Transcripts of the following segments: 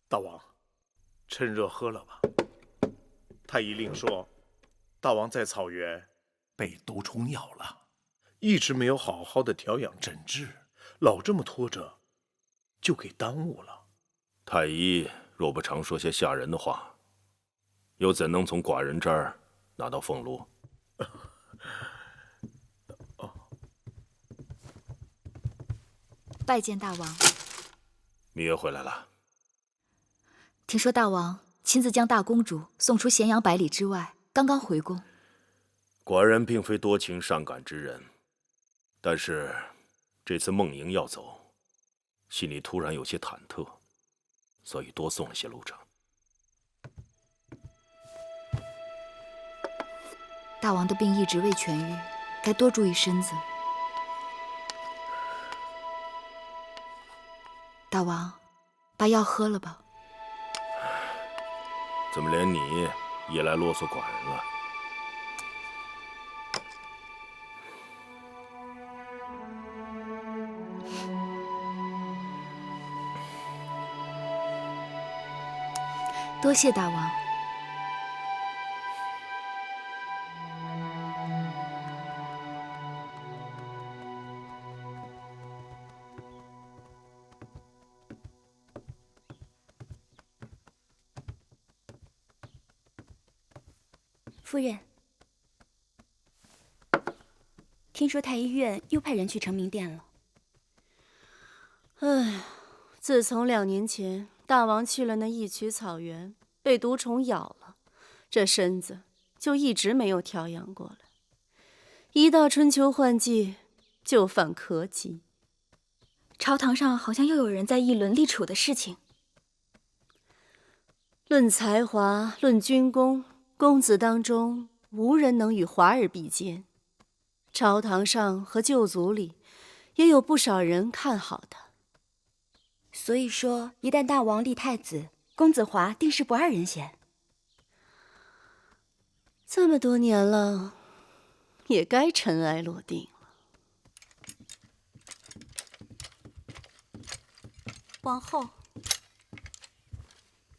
大王，趁热喝了吧。太医令说，大王在草原被毒虫咬了，一直没有好好的调养诊治，老这么拖着，就给耽误了。太医若不常说些吓人的话，又怎能从寡人这儿拿到俸禄？拜见大王。芈月回来了。听说大王亲自将大公主送出咸阳百里之外，刚刚回宫。寡人并非多情善感之人，但是这次梦莹要走，心里突然有些忐忑，所以多送了些路程。大王的病一直未痊愈，该多注意身子。大王，把药喝了吧。怎么连你也来啰嗦寡人了？多谢大王。夫人，听说太医院又派人去承明殿了。唉，自从2年前大王去了那一曲草原，被毒虫咬了，这身子就一直没有调养过来。一到春秋换季，就犯咳疾。朝堂上好像又有人在议论立储的事情。论才华，论军功，公子当中无人能与华儿比肩。朝堂上和旧族里，也有不少人看好他。所以说，一旦大王立太子，公子华定是不二人选。这么多年了，也该尘埃落定了。王后，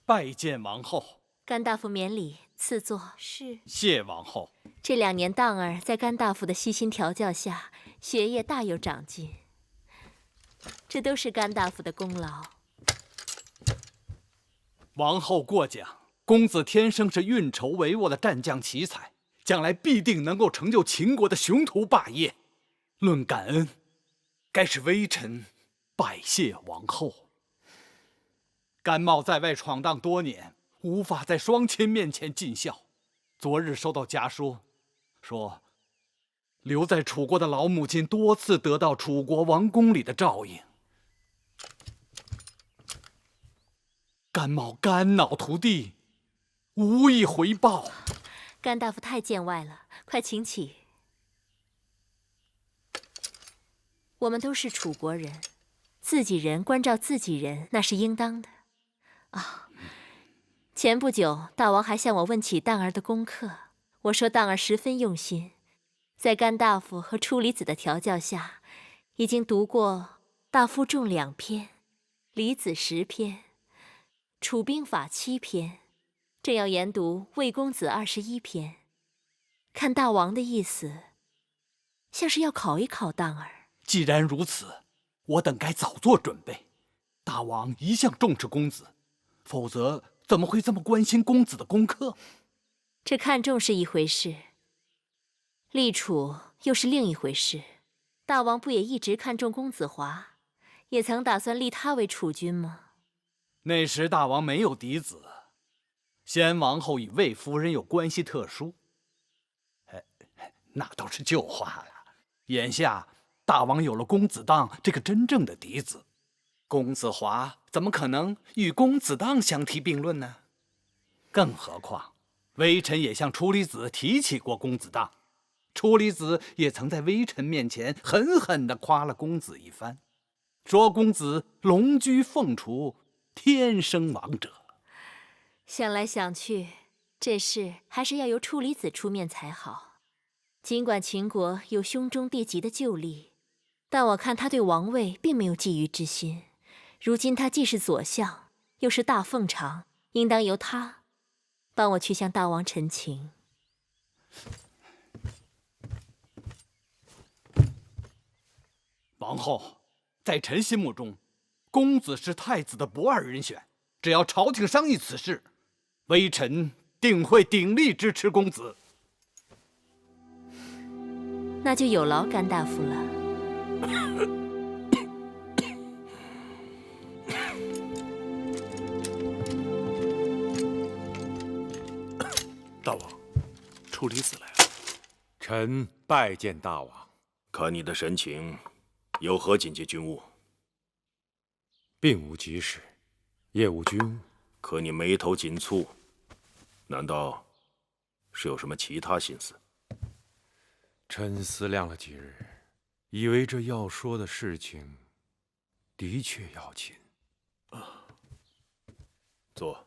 拜见王后。甘大夫免礼，赐座。是。谢王后。这2年，荡儿在甘大夫的悉心调教下，学业大有长进。这都是甘大夫的功劳。王后过奖，公子天生是运筹帷幄的战将奇才，将来必定能够成就秦国的雄图霸业。论感恩，该是微臣拜谢王后。甘茂在外闯荡多年，无法在双亲面前尽孝。昨日收到家书，说留在楚国的老母亲多次得到楚国王宫里的照应。甘茂肝脑涂地，无以回报。甘大夫太见外了，快请起。我们都是楚国人，自己人关照自己人，那是应当的。前不久，大王还向我问起荡儿的功课，我说荡儿十分用心，在甘大夫和初离子的调教下，已经读过《大夫仲2篇》，李子10篇，《楚兵法》7篇，正要研读《魏公子》21篇。看大王的意思，像是要考一考荡儿。既然如此，我等该早做准备。大王一向重视公子，否则怎么会这么关心公子的功课？这看重是一回事，立储又是另一回事。大王不也一直看重公子华，也曾打算立他为储君吗？那时大王没有嫡子，先王后与魏夫人有关系特殊。那都是旧话了。眼下大王有了公子荡这个真正的嫡子，公子华怎么可能与公子荡相提并论呢？更何况微臣也向初离子提起过公子荡，初离子也曾在微臣面前狠狠地夸了公子一番，说公子龙居凤雏，天生王者。想来想去，这事还是要由初离子出面才好。尽管秦国有兄终弟及的旧例，但我看他对王位并没有觊觎之心。如今他既是左相，又是大奉常，应当由他帮我去向大王陈情。王后，在臣心目中，公子是太子的不二人选。只要朝廷商议此事，微臣定会鼎力支持公子。那就有劳甘大夫了。大王，处理子来了。臣拜见大王。看你的神情，有何紧急军务？并无急事，业务军务。可你眉头紧蹙，难道是有什么其他心思？臣思量了几日，以为这要说的事情的确要紧。坐。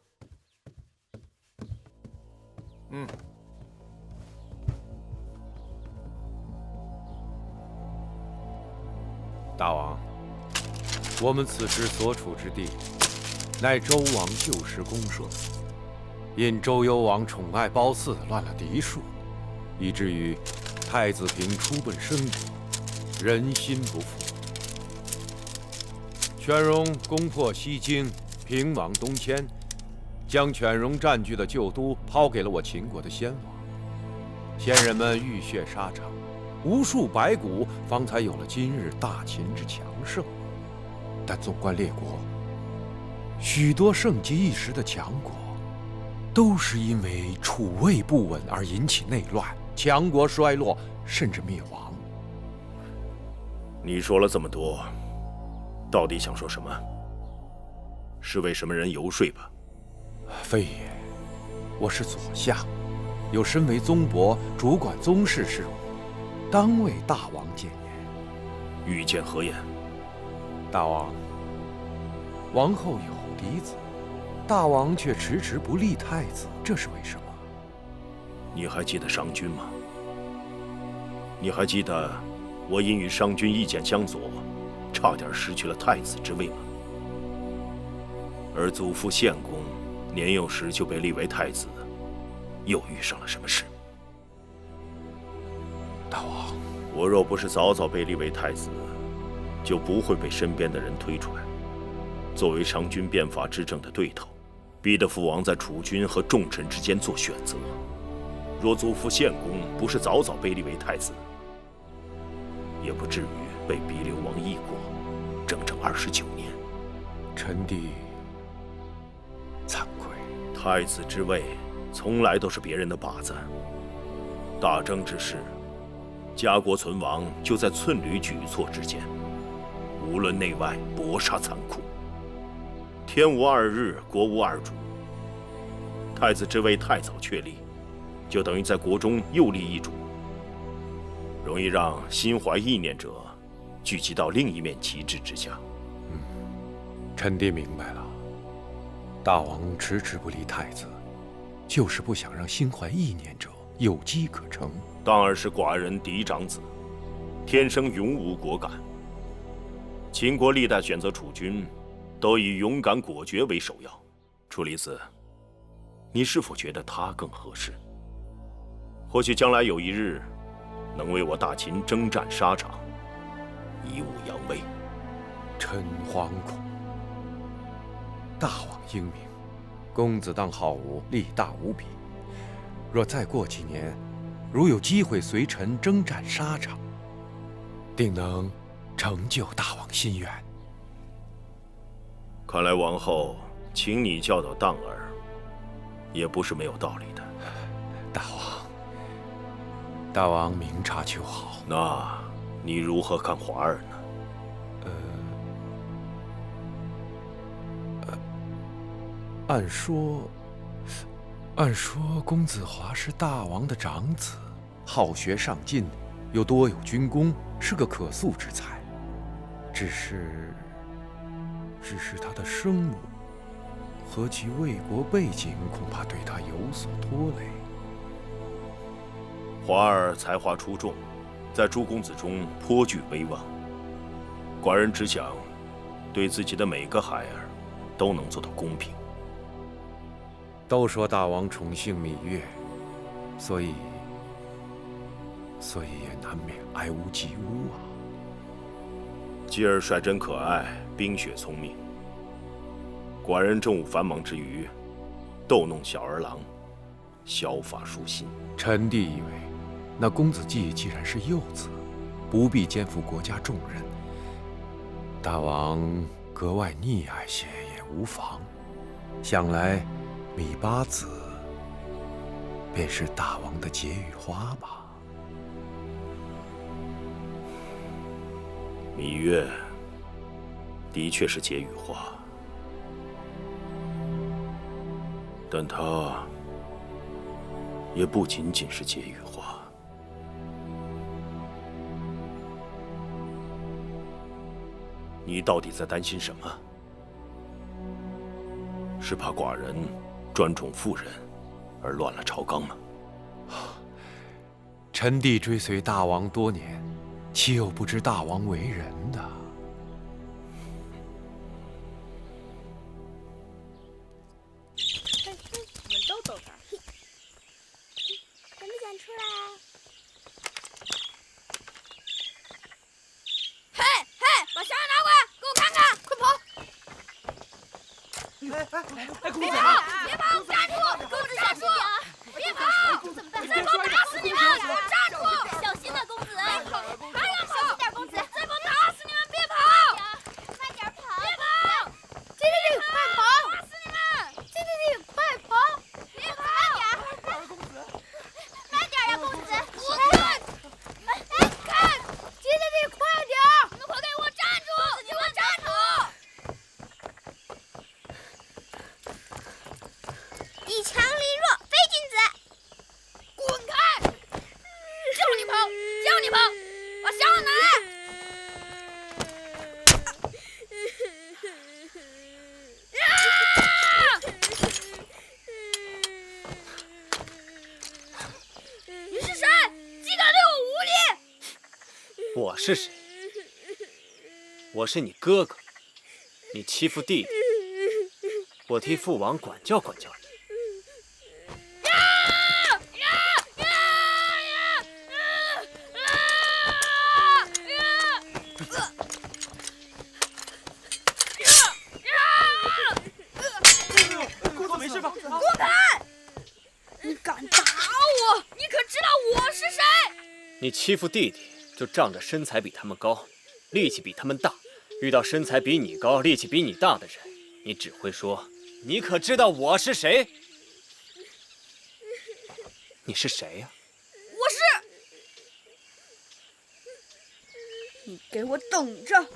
大王，我们此时所处之地，乃周王旧时公社。因周幽王宠爱褒姒，乱了嫡庶，以至于太子平出奔申国，人心不服。犬戎攻破西京，平往东迁，将犬戎占据的旧都抛给了我秦国的先王。先人们浴血沙场，无数白骨，方才有了今日大秦之强盛。但纵观列国，许多盛极一时的强国，都是因为储位不稳而引起内乱，强国衰落，甚至灭亡。你说了这么多，到底想说什么？是为什么人游说吧？非也，我是左相，有身为宗伯，主管宗室事务，当为大王谏言。欲见何言？大王，王后有嫡子，大王却迟迟不立太子，这是为什么？你还记得商君吗？你还记得我因与商君意见相左，差点失去了太子之位吗？而祖父献公年幼时就被立为太子，又遇上了什么事？大王，我若不是早早被立为太子，就不会被身边的人推出来，作为商君变法执政的对头，逼得父王在储君和重臣之间做选择。若祖父献公不是早早被立为太子，也不至于被逼流亡异国，整整29年。臣弟惭愧。太子之位从来都是别人的靶子，大政之事，家国存亡就在寸缕举措之间。无论内外，搏杀残酷。天无二日，国无二主。太子之位太早确立，就等于在国中又立一主，容易让心怀意念者聚集到另一面旗帜之下。臣弟明白了，大王迟迟不立太子，就是不想让心怀意念者有机可乘。当儿是寡人嫡长子，天生勇武果敢。秦国历代选择储君，都以勇敢果决为首要。楚离子，你是否觉得他更合适？或许将来有一日，能为我大秦征战沙场，以武扬威。臣惶恐。大王英明，公子当好武，力大无比。若再过几年，如有机会随臣征战沙场，定能成就大王心愿。看来王后请你教导当儿，也不是没有道理的。大王明察秋毫。那你如何看华儿呢？按说公子华是大王的长子，好学上进，又多有军功，是个可塑之才。只是他的生母和其魏国背景，恐怕对他有所拖累。华儿才华出众，在诸公子中颇具威望。寡人只想对自己的每个孩儿都能做到公平。都说大王宠幸芈月，所以也难免爱屋及乌啊。继儿率真可爱，冰雪聪明。寡人政务繁忙之余，逗弄小儿郎，削发舒心。臣弟以为，那公子季既然是幼子，不必肩负国家重任，大王格外溺爱些也无妨。想来，芈八子便是大王的解语花吧？芈月的确是解语花，但她也不仅仅是解语花。你到底在担心什么？是怕寡人专宠妇人而乱了朝纲吗？臣弟追随大王多年，岂有不知大王为人的？我们都走这儿。敢不敢出来？嘿，把香烟拿过来，给我看看！快跑！别跑！站住！给我站住！别跑！怎么办？再跑打死你们！给我站住！小心点，公子！还要跑！小心点，公子！再跑打死你们！别跑！慢点跑！别跑！弟，快跑！打死你们！弟，快跑！别跑！慢点呀，公子！我看！看！弟，快点！你们快给我站住！给我站住！以强凌弱，非君子！滚开！叫你跑，叫你跑！把香烟拿来！你是谁？竟敢对我无礼！我是谁？我是你哥哥，你欺负弟弟，我替父王管教管教你。公子没事吧？滚开！你敢打我？你可知道我是谁？你欺负弟弟，就仗着身材比他们高，力气比他们大。遇到身材比你高、力气比你大的人，你只会说：“你可知道我是谁？”你是谁呀？我是……你给我等着，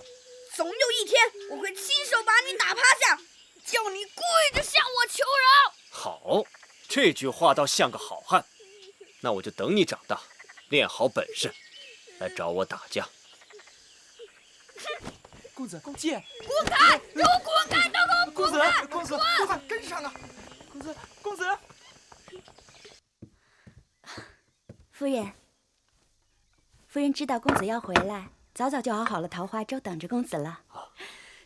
总有一天我会亲手把你打趴下，叫你跪着向我求饶。好，这句话倒像个好汉。那我就等你长大，练好本事，来找我打架。公子，姐，滚开！给我滚开！都给我滚开！公子，快跟上啊！公子。夫人，夫人知道公子要回来，早早就熬好了桃花粥，等着公子了。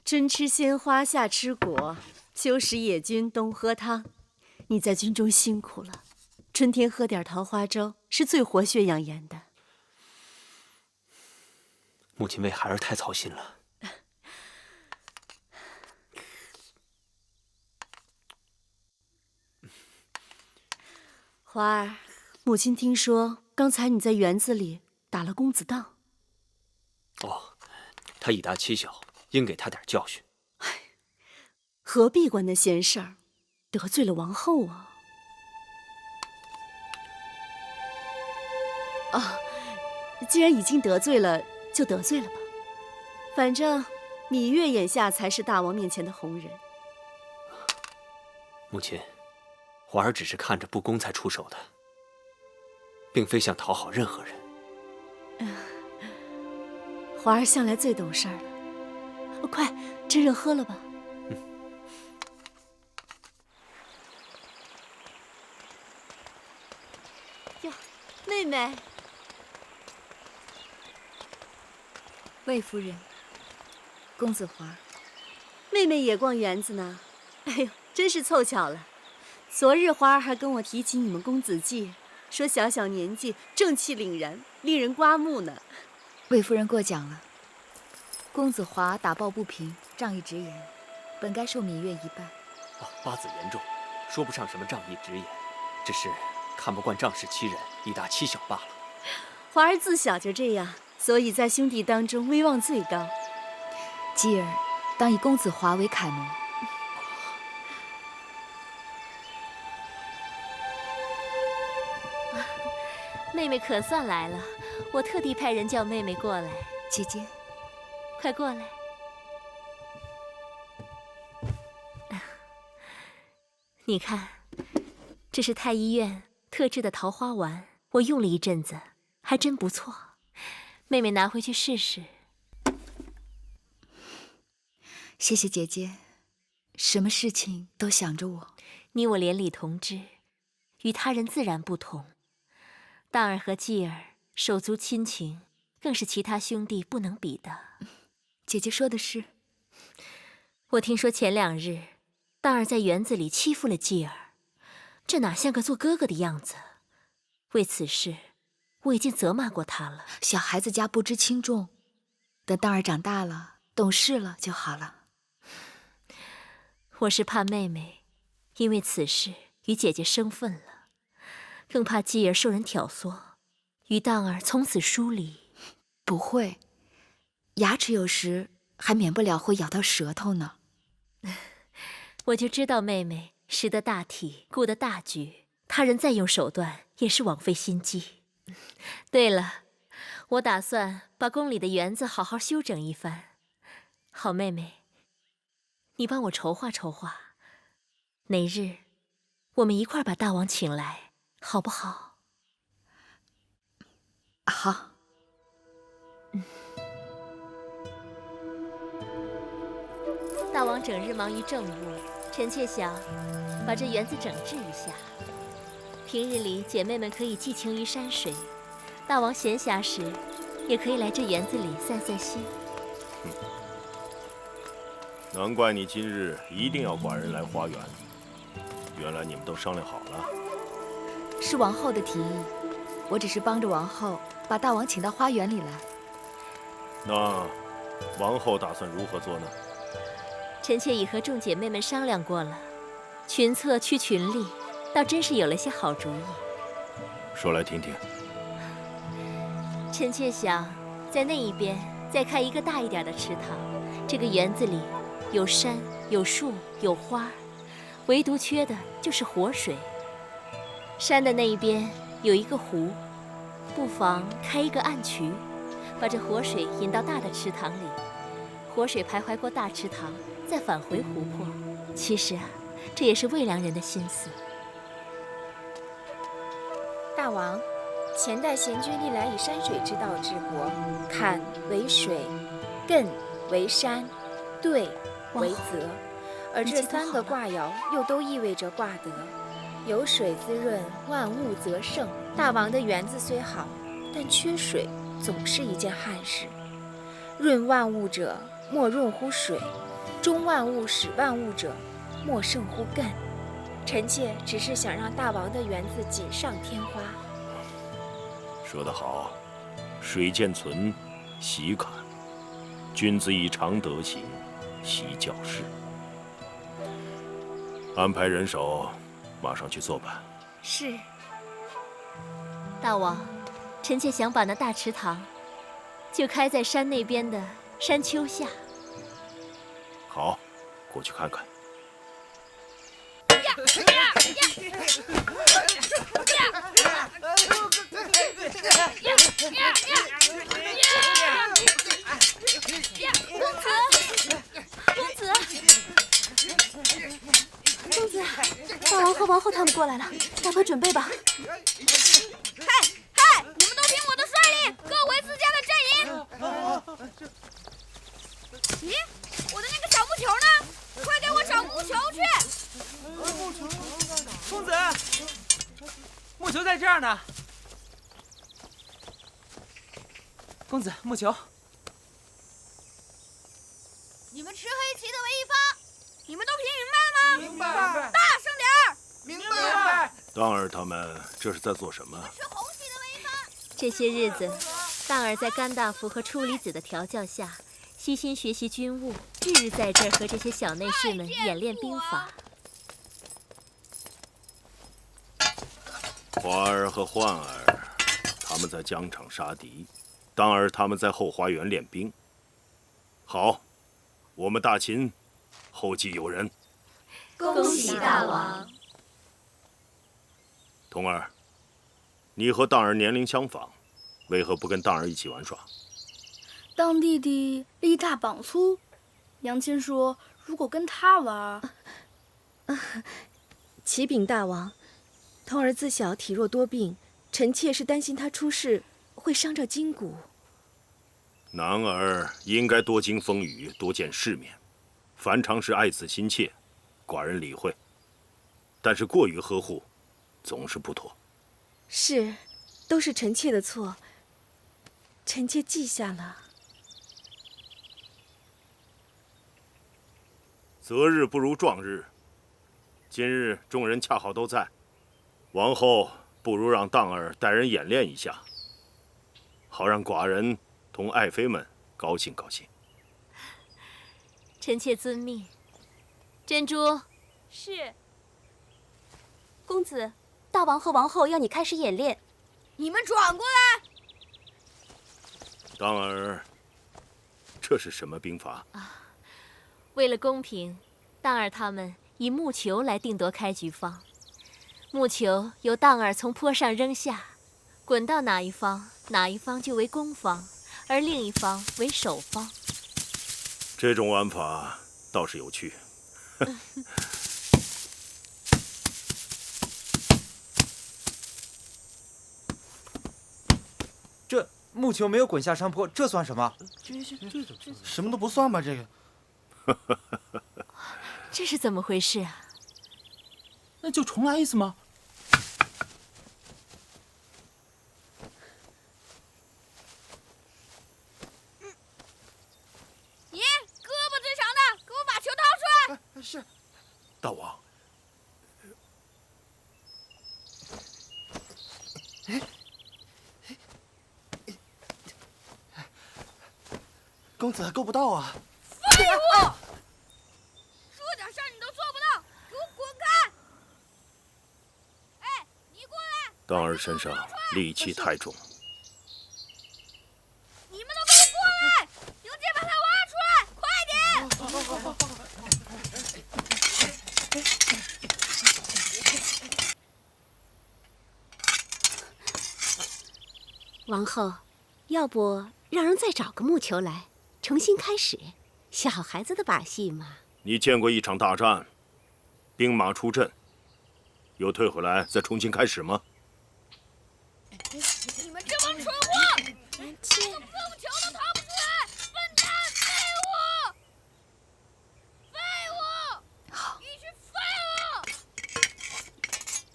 春吃鲜花，夏吃果，秋食野菌，冬喝汤。你在军中辛苦了，春天喝点桃花粥是最活血养颜的。母亲为孩儿太操心了。华儿，母亲听说刚才你在园子里打了公子当。哦，他以大欺小，应给他点教训。何必管那闲事儿，得罪了王后啊！啊，既然已经得罪了，就得罪了吧。反正芈月眼下才是大王面前的红人。母亲，华儿只是看着不公才出手的，并非想讨好任何人。华儿向来最懂事儿了，快趁热喝了吧。哟，妹妹。魏夫人，公子华，妹妹也逛园子呢。哎呦，真是凑巧了。昨日花儿还跟我提起你们公子季，说小小年纪正气凛然，令人刮目呢。魏夫人过奖了。公子华打抱不平，仗义直言，本该受芈月一拜。八字严重，说不上什么仗义直言，只是看不惯仗势欺人，以大欺小罢了。华儿自小就这样，所以在兄弟当中威望最高。继儿当以公子华为楷模。妹妹可算来了，我特地派人叫妹妹过来。姐姐，快过来。你看，这是太医院特制的桃花丸，我用了一阵子，还真不错。妹妹拿回去试试。谢谢姐姐，什么事情都想着我。你我连理同知，与他人自然不同。大儿和继儿手足亲情，更是其他兄弟不能比的。姐姐说的是。我听说前2日，大儿在园子里欺负了继儿，这哪像个做哥哥的样子？为此事，我已经责骂过他了。小孩子家不知轻重，等大儿长大了，懂事了就好了。我是怕妹妹因为此事与姐姐生分了，更怕继儿受人挑唆，与当儿从此疏离。不会，牙齿有时还免不了会咬到舌头呢。我就知道妹妹识得大体，顾得大局，他人再用手段也是枉费心机。对了，我打算把宫里的园子好好修整一番。好妹妹，你帮我筹划筹划，哪日我们一块儿把大王请来，好不好？好。大王整日忙于政务，臣妾想把这园子整治一下。平日里姐妹们可以寄情于山水，大王闲暇时也可以来这园子里散散心。难怪你今日一定要寡人来花园，原来你们都商量好了。是王后的提议，我只是帮着王后把大王请到花园里来。那王后打算如何做呢？臣妾已和众姐妹们商量过了，群策去群力，倒真是有了些好主意。说来听听。臣妾想在那一边再开一个大一点的池塘，这个园子里有山有树有花，唯独缺的就是活水。山的那一边有一个湖，不妨开一个暗渠，把这活水引到大的池塘里，活水徘徊过大池塘，再返回湖泊。其实啊，这也是魏良人的心思。大王，前代贤君历来以山水之道治国，坎为水，艮为山，兑为泽，而这3个卦爻又都意味着卦德。有水滋润，万物则盛。大王的园子虽好，但缺水总是一件憾事。润万物者，莫润乎水；中万物使万物者，莫胜乎艮。臣妾只是想让大王的园子锦上添花。说得好，水见存，习侃；君子以常德行，习教事。安排人手，马上去做吧。是。大王，臣妾想把那大池塘就开在山那边的山丘下。好，过去看看。公子，大王和王后他们过来了，赶快准备吧。嗨，你们都听我的率领，各回自家的阵营。咦，我的那个小木球呢？快给我找木球去！公子，木球在这儿呢。公子，木球。你们吃黑旗的为一方，你们都听明白了吗？明白。大声点儿！明白。当儿他们这是在做什么？吃红旗的为一方。这些日子，当儿在甘大夫和处理子的调教下，悉心学习军务，日日在这儿和这些小内侍们演练兵法。花儿和焕儿，他们在疆场杀敌，当儿他们在后花园练兵。好，我们大秦后继有人。恭喜大王！童儿，你和当儿年龄相仿，为何不跟当儿一起玩耍？当弟弟力大膀粗，娘亲说如果跟他玩，启禀大王，童儿自小体弱多病，臣妾是担心他出事会伤着筋骨。男儿应该多经风雨，多见世面，凡常是爱子心切，寡人理会。但是过于呵护，总是不妥。是，都是臣妾的错，臣妾记下了。择日不如撞日，今日众人恰好都在，王后不如让当儿带人演练一下，好让寡人同爱妃们高兴高兴。臣妾遵命。珍珠，是。公子，大王和王后要你开始演练。你们转过来。当儿，这是什么兵法？为了公平，当儿他们以木球来定夺开局方。木球由当儿从坡上扔下，滚到哪一方，哪一方就为攻方，而另一方为守方。这种玩法倒是有趣。这木球没有滚下山坡，这算什么？什么都不算吧？这个。这是怎么回事啊？那就重来一次吗？你胳膊最长的，给我把球掏出来。是。大王。公子够不到啊！废物！说点事儿你都做不到，给我滚开！哎，你过来！当儿身上戾气太重。你们都给我过来！用剑把它挖出来，快点！王后，要不让人再找个木球来，重新开始，小孩子的把戏嘛。你见过一场大战，兵马出阵，又退回来再重新开始吗？你们这帮蠢货，连个风球都掏不出来，笨蛋，废物！废物！你是废物！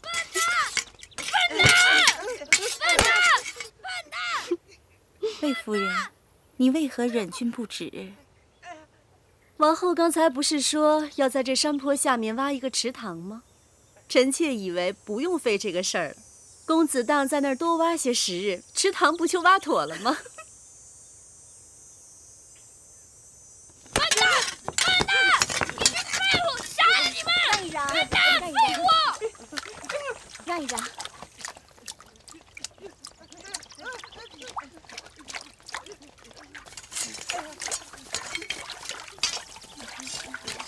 笨蛋！笨蛋！笨蛋！笨蛋！魏夫人，你为何忍俊不止？王后刚才不是说要在这山坡下面挖一个池塘吗？臣妾以为不用费这个事儿了。公子当在那儿多挖些时日，池塘不就挖妥了吗？笨蛋！笨蛋！你是废物！杀了你们！让一让！笨蛋！废物！让一让！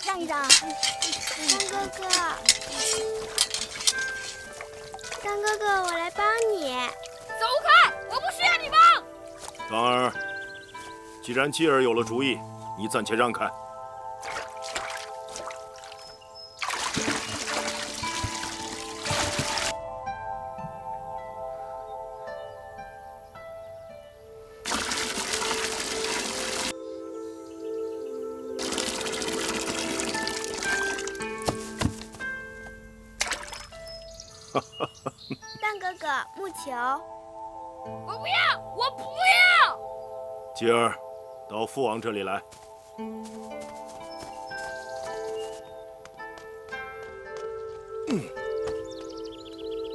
让一让！张哥哥，张哥哥，我来帮你。走开！我不需要你帮。当儿，既然继儿有了主意，你暂且让开。蛋哥哥，木球。我不要！我不要！吉儿，到父王这里来。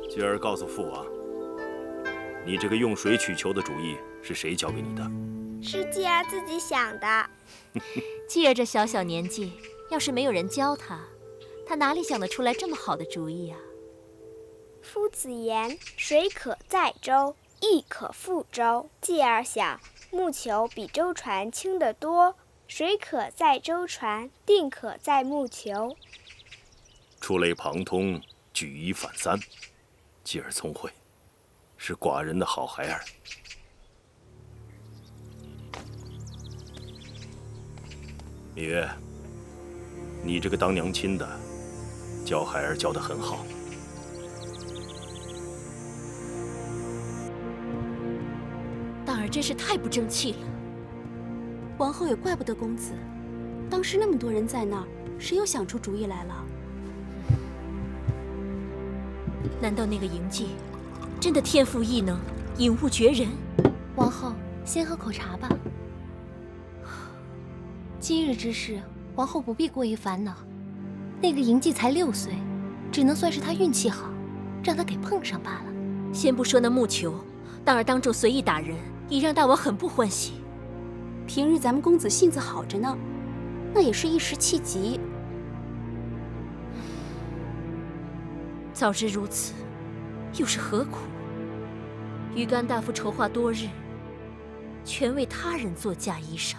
吉儿告诉父王，你这个用水取球的主意是谁教给你的？是继儿自己想的。继儿这小小年纪，要是没有人教他，他哪里想得出来这么好的主意啊？夫子言：水可载舟，亦可覆舟。继儿想，木球比舟船轻得多，水可载舟船，定可载木球。触类旁通，举一反三。继儿聪慧，是寡人的好孩儿。芈月，你这个当娘亲的，教孩儿教得很好。大儿真是太不争气了。王后也怪不得公子，当时那么多人在那儿，谁又想出主意来了？难道那个嬴稷真的天赋异能，引物绝人？王后，先喝口茶吧。今日之事，王后不必过于烦恼。那个嬴稷才6岁，只能算是他运气好，让他给碰上罢了。先不说那木球，大儿当众随意打人，已让大王很不欢喜。平日咱们公子性子好着呢，那也是一时气急。早知如此，又是何苦？与甘大夫筹划多日，全为他人做嫁衣裳。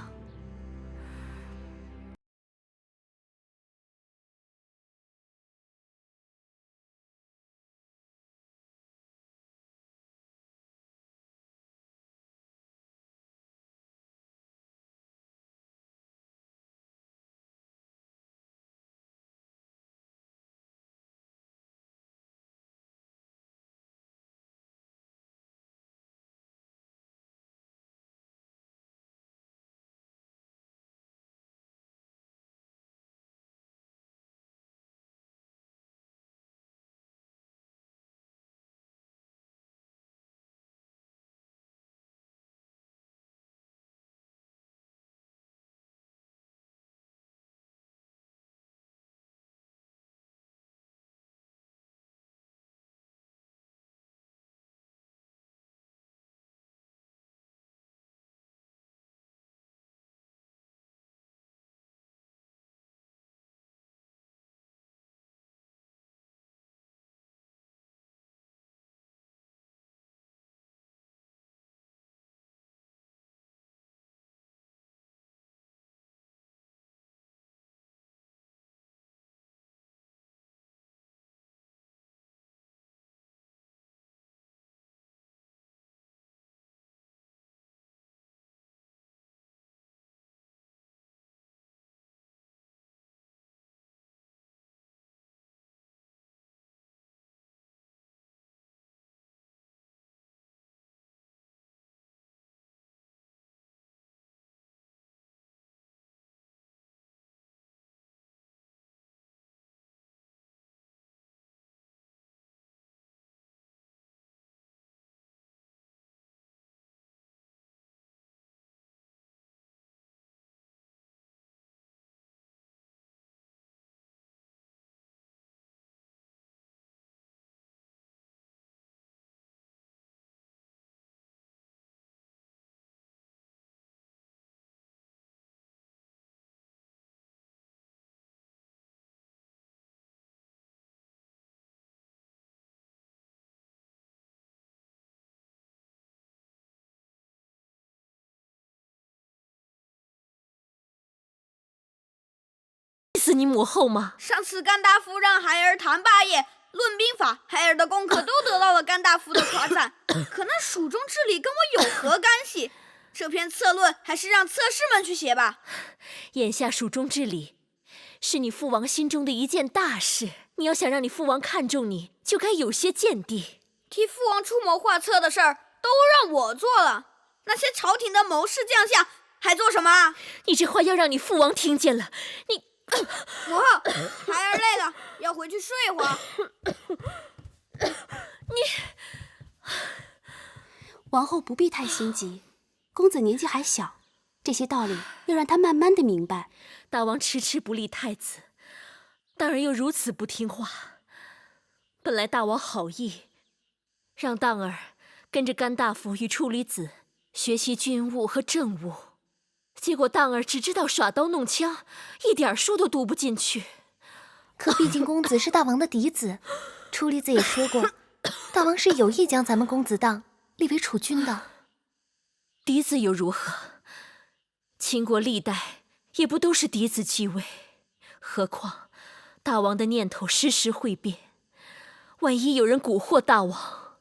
死你母后吗？上次甘大夫让孩儿谈霸业、论兵法，孩儿的功课都得到了甘大夫的夸赞。可那蜀中治理跟我有何干系？这篇策论还是让侧室们去写吧。眼下蜀中治理是你父王心中的一件大事，你要想让你父王看重你，就该有些见地。替父王出谋划策的事儿都让我做了，那些朝廷的谋士将相还做什么？你这话要让你父王听见了，你母后，孩儿累了，要回去睡会儿。王后不必太心急，公子年纪还小，这些道理要让他慢慢的明白。大王迟迟不立太子，当儿又如此不听话。本来大王好意，让当儿跟着甘大夫与处理子学习军务和政务，结果当儿只知道耍刀弄枪，一点书都读不进去。可毕竟公子是大王的嫡子，处理子也说过，大王是有意将咱们公子当立为储君的。嫡子又如何？秦国历代也不都是嫡子继位，何况大王的念头时时会变，万一有人蛊惑大王，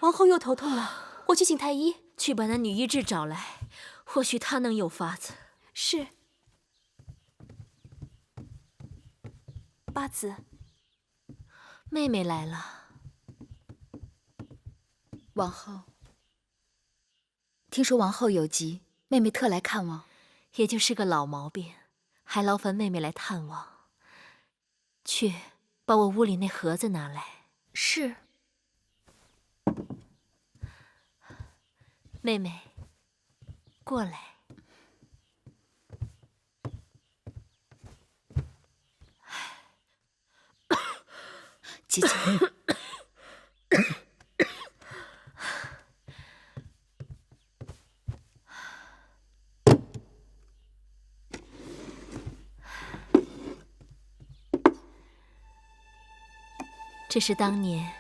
王后又头痛了，我去请太医。去把那女医治找来，或许她能有法子。是。八子，妹妹来了。王后，听说王后有疾，妹妹特来看望。也就是个老毛病，还劳烦妹妹来探望。去，把我屋里那盒子拿来。是。妹妹，过来。姐姐。这是当年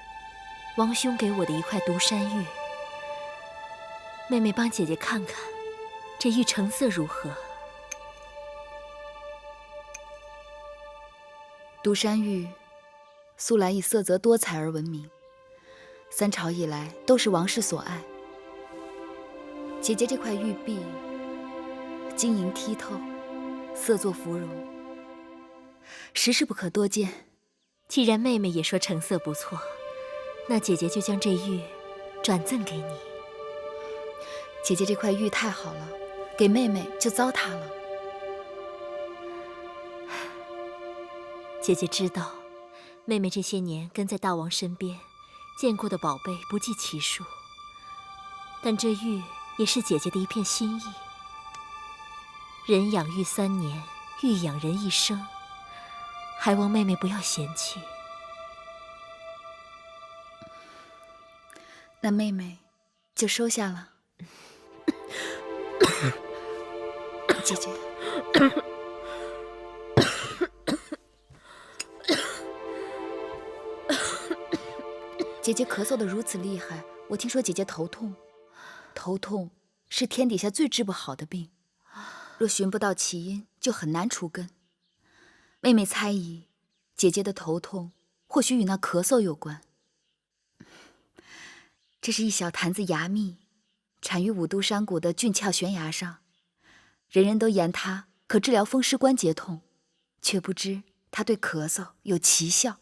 王兄给我的一块独山玉，妹妹帮姐姐看看，这玉成色如何？独山玉素来以色泽多彩而闻名，三朝以来都是王室所爱。姐姐这块玉璧晶莹剔透，色作芙蓉，实是不可多见。既然妹妹也说成色不错，那姐姐就将这玉转赠给你。姐姐这块玉太好了，给妹妹就糟蹋了。姐姐知道，妹妹这些年跟在大王身边，见过的宝贝不计其数，但这玉也是姐姐的一片心意。人养玉3年，玉养人一生，还望妹妹不要嫌弃。那妹妹就收下了。姐姐，姐姐咳嗽得如此厉害，我听说姐姐头痛。头痛是天底下最治不好的病，若寻不到起因，就很难除根。妹妹猜疑，姐姐的头痛或许与那咳嗽有关。这是一小坛子牙蜜，产于五都山谷的峻峭悬崖上，人人都言它可治疗风湿关节痛，却不知它对咳嗽有奇效。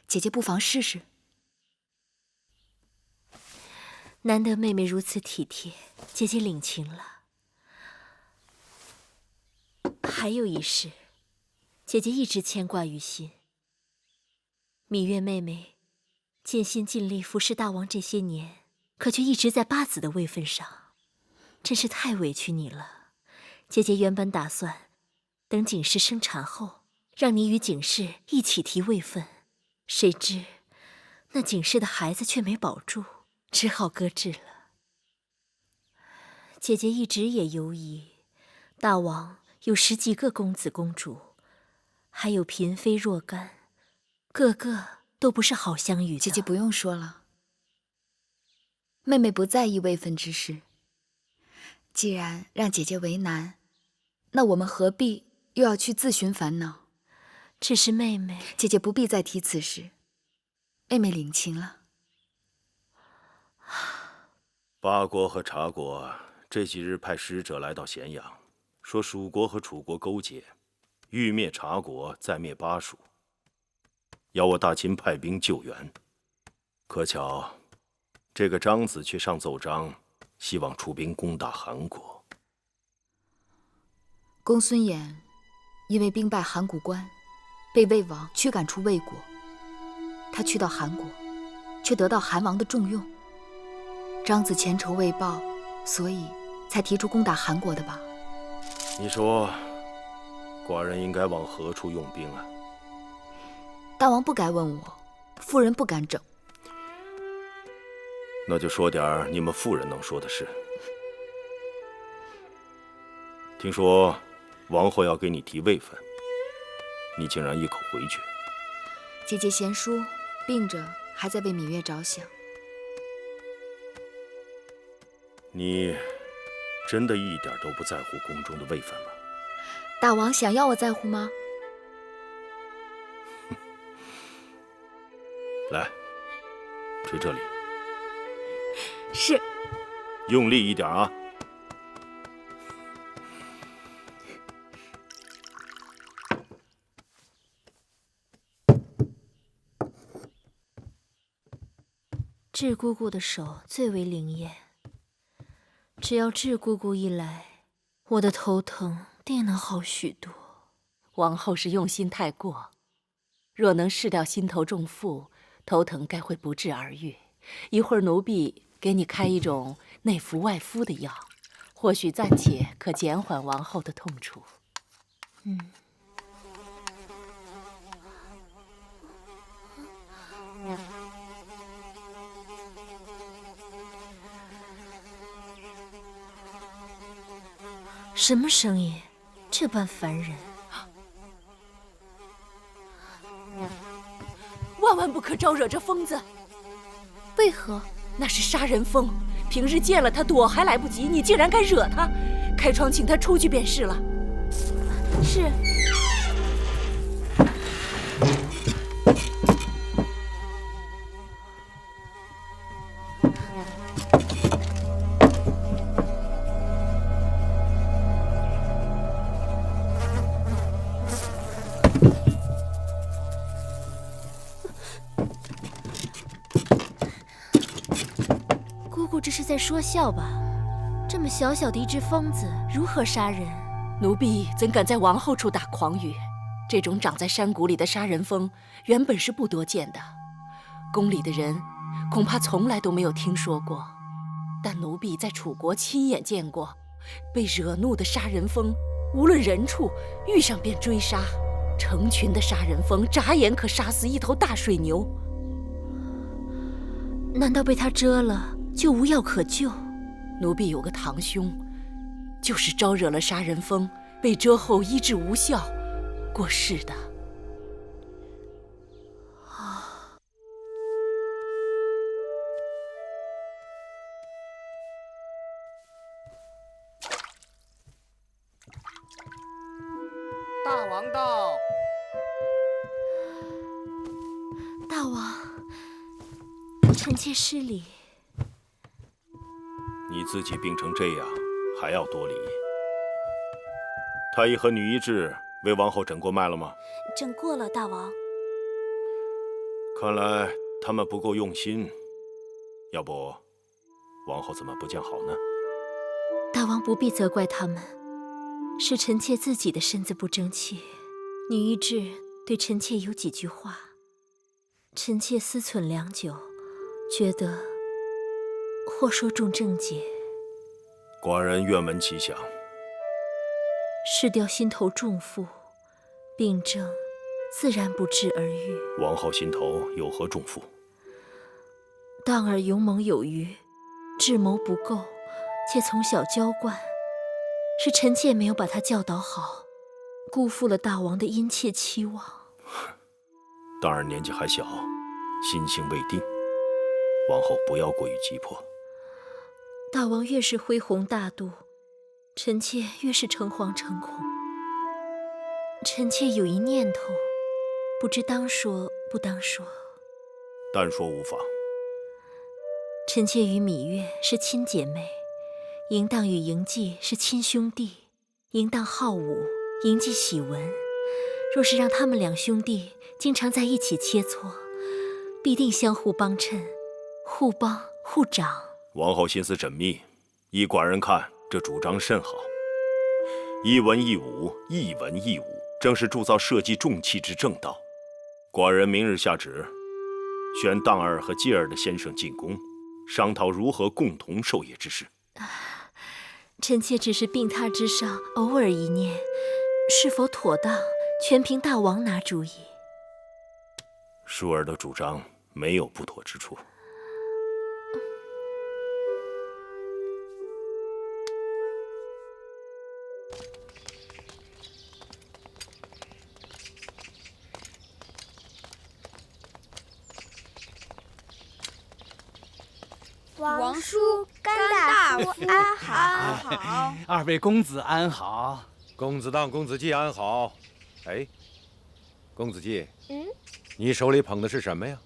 姐姐不妨试试。难得妹妹如此体贴，姐姐领情了。还有一事，姐姐一直牵挂于心。芈月妹妹尽心尽力服侍大王这些年，可却一直在八子的位分上，真是太委屈你了。姐姐原本打算等景氏生产后，让你与景氏一起提位分，谁知那景氏的孩子却没保住，只好搁置了。姐姐一直也犹疑，大王有10几个公子公主，还有嫔妃若干，个个都不是好相与的。姐姐不用说了，妹妹不在意位分之事。既然让姐姐为难，那我们何必又要去自寻烦恼？只是妹妹，姐姐不必再提此事，妹妹领情了。八国和察国这几日派使者来到咸阳，说蜀国和楚国勾结，欲灭察国，再灭巴蜀，要我大秦派兵救援。可巧，这个张子却上奏章，希望出兵攻打韩国。公孙衍因为兵败函谷关，被魏王驱赶出魏国。他去到韩国，却得到韩王的重用。张子前仇未报，所以才提出攻打韩国的吧？你说，寡人应该往何处用兵啊？大王不该问我，妇人不敢整。那就说点你们妇人能说的事。听说王后要给你提位分，你竟然一口回绝。姐姐贤淑，病着还在为芈月着想。你真的一点都不在乎宫中的位分吗？大王想要我在乎吗？来，吹这里。是。用力一点啊！智姑姑的手最为灵验，只要智姑姑一来，我的头疼定能好许多。王后是用心太过，若能释掉心头重负，头疼该会不治而愈。一会儿奴婢给你开一种内服外敷的药，或许暂且可减缓王后的痛楚。什么声音？这般烦人！万万不可招惹这疯子！为何？那是杀人疯，平日见了他躲还来不及，你竟然敢惹他！开窗请他出去便是了。是。这是在说笑吧？这么小小的一只疯子，如何杀人？奴婢怎敢在王后处打诳语？这种长在山谷里的杀人疯，原本是不多见的，宫里的人恐怕从来都没有听说过。但奴婢在楚国亲眼见过，被惹怒的杀人疯，无论人处，遇上便追杀，成群的杀人疯，眨眼可杀死一头大水牛。难道被他蛰了？就无药可救。奴婢有个堂兄，就是招惹了杀人疯，被蛰后医治无效，过世的。大王到。大王，臣妾失礼。你自己病成这样，还要多礼？太医和女医治为王后诊过脉了吗？诊过了，大王。看来他们不够用心，要不，王后怎么不见好呢？大王不必责怪他们，是臣妾自己的身子不争气。女医治对臣妾有几句话，臣妾思忖良久，觉得或说中症结。寡人愿闻其详。释掉心头重负，病症自然不治而愈。王后心头有何重负？当儿勇猛有余，智谋不够，且从小娇惯，是臣妾没有把他教导好，辜负了大王的殷切期望。当儿年纪还小，心性未定，王后不要过于急迫。大王越是恢宏大度，臣妾越是诚惶诚恐。臣妾有一念头，不知当说不当说。但说无妨。臣妾与芈月是亲姐妹，嬴荡与嬴稷是亲兄弟。嬴荡好武，嬴稷喜文。若是让他们两兄弟经常在一起切磋，必定相互帮衬，互帮互长。王后心思缜密，依寡人看，这主张甚好。一文一武，一文一武，正是铸造社稷重器之正道。寡人明日下旨，选当儿和继儿的先生进宫，商讨如何共同授业之事。臣妾只是病榻之上偶尔一念，是否妥当，全凭大王拿主意。淑儿的主张没有不妥之处。王叔、甘大夫安好。二位公子安好。公子当、公子季安好。哎，公子季，嗯，你手里捧的是什么呀？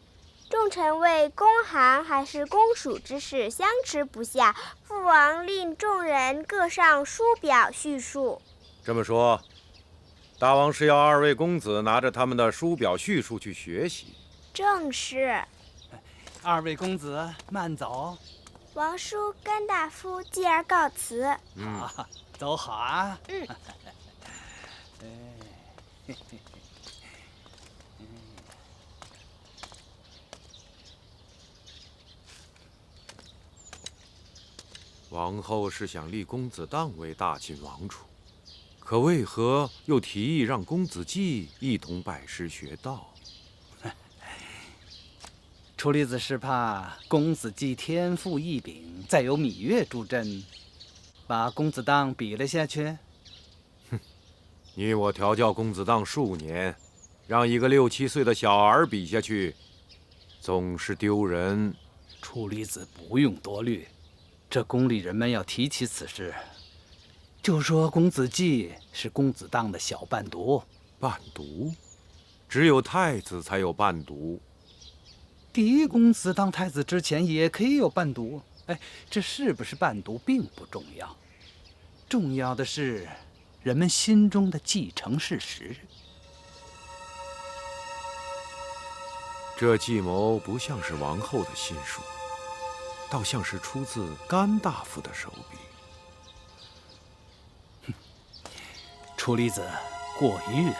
众臣为公函还是公署之事相持不下，父王令众人各上书表叙述。这么说，大王是要二位公子拿着他们的书表叙述去学习？正是。二位公子慢走。王叔、甘大夫继而告辞。好，走好啊。王后是想立公子当为大秦王储，可为何又提议让公子季一同拜师学道？楚离子是怕公子季天赋异禀，再有芈月助阵，把公子当比了下去。你我调教公子当数年，让一个6、7岁的小儿比下去，总是丢人。楚离子不用多虑，这宫里人们要提起此事，就说公子季是公子当的小伴读。伴读？只有太子才有伴读。第一公子当太子之前也可以有伴读。哎，这是不是伴读并不重要，重要的是人们心中的继承事实。这计谋不像是王后的心术，倒像是出自甘大夫的手笔。楚离子过誉了。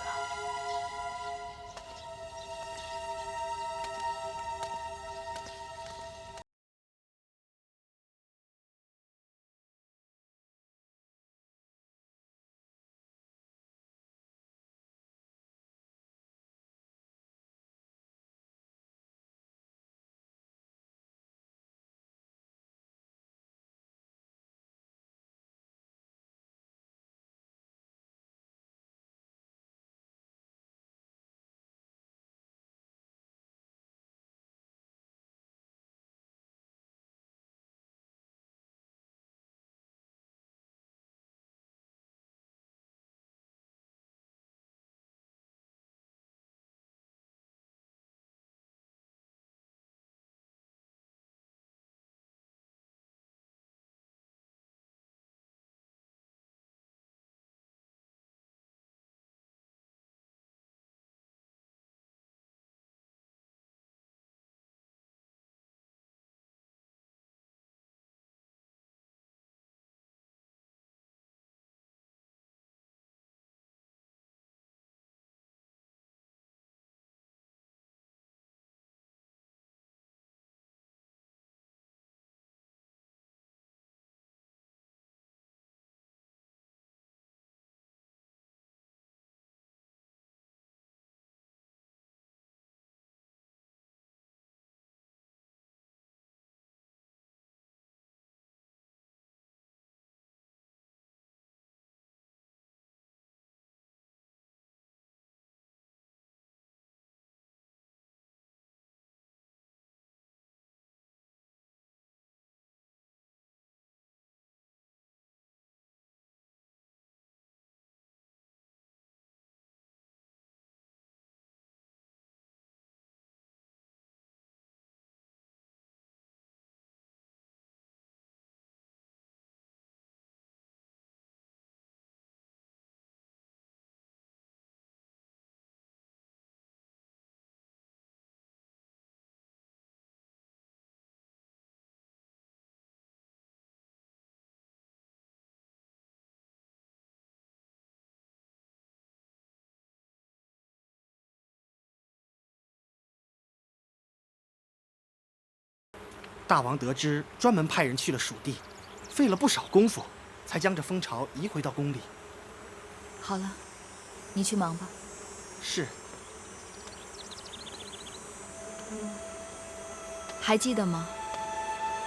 大王得知，专门派人去了蜀地，费了不少功夫，才将这蜂巢移回到宫里。好了，你去忙吧。是。还记得吗？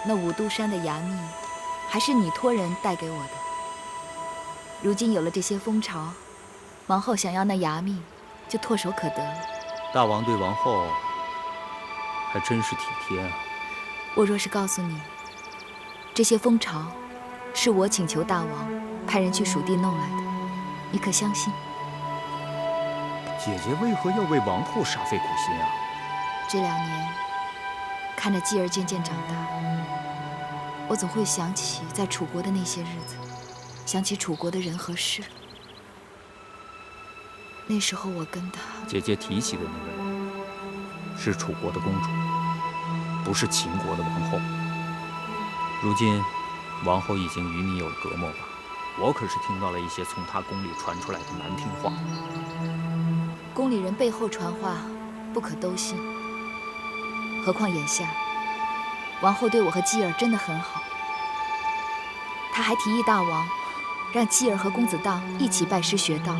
那五渡山的牙蜜，还是你托人带给我的。如今有了这些蜂巢，王后想要那牙蜜，就唾手可得了。大王对王后还真是体贴啊。我若是告诉你，这些蜂巢是我请求大王派人去蜀地弄来的，你可相信？姐姐为何要为王后煞费苦心啊？这2年，看着继儿渐渐长大，我总会想起在楚国的那些日子，想起楚国的人和事。那时候我跟他……姐姐提起的那个人，是楚国的公主，不是秦国的王后。如今，王后已经与你有了隔膜吧？我可是听到了一些从她宫里传出来的难听话。宫里人背后传话，不可都信。何况眼下，王后对我和继儿真的很好。她还提议大王，让继儿和公子荡一起拜师学道，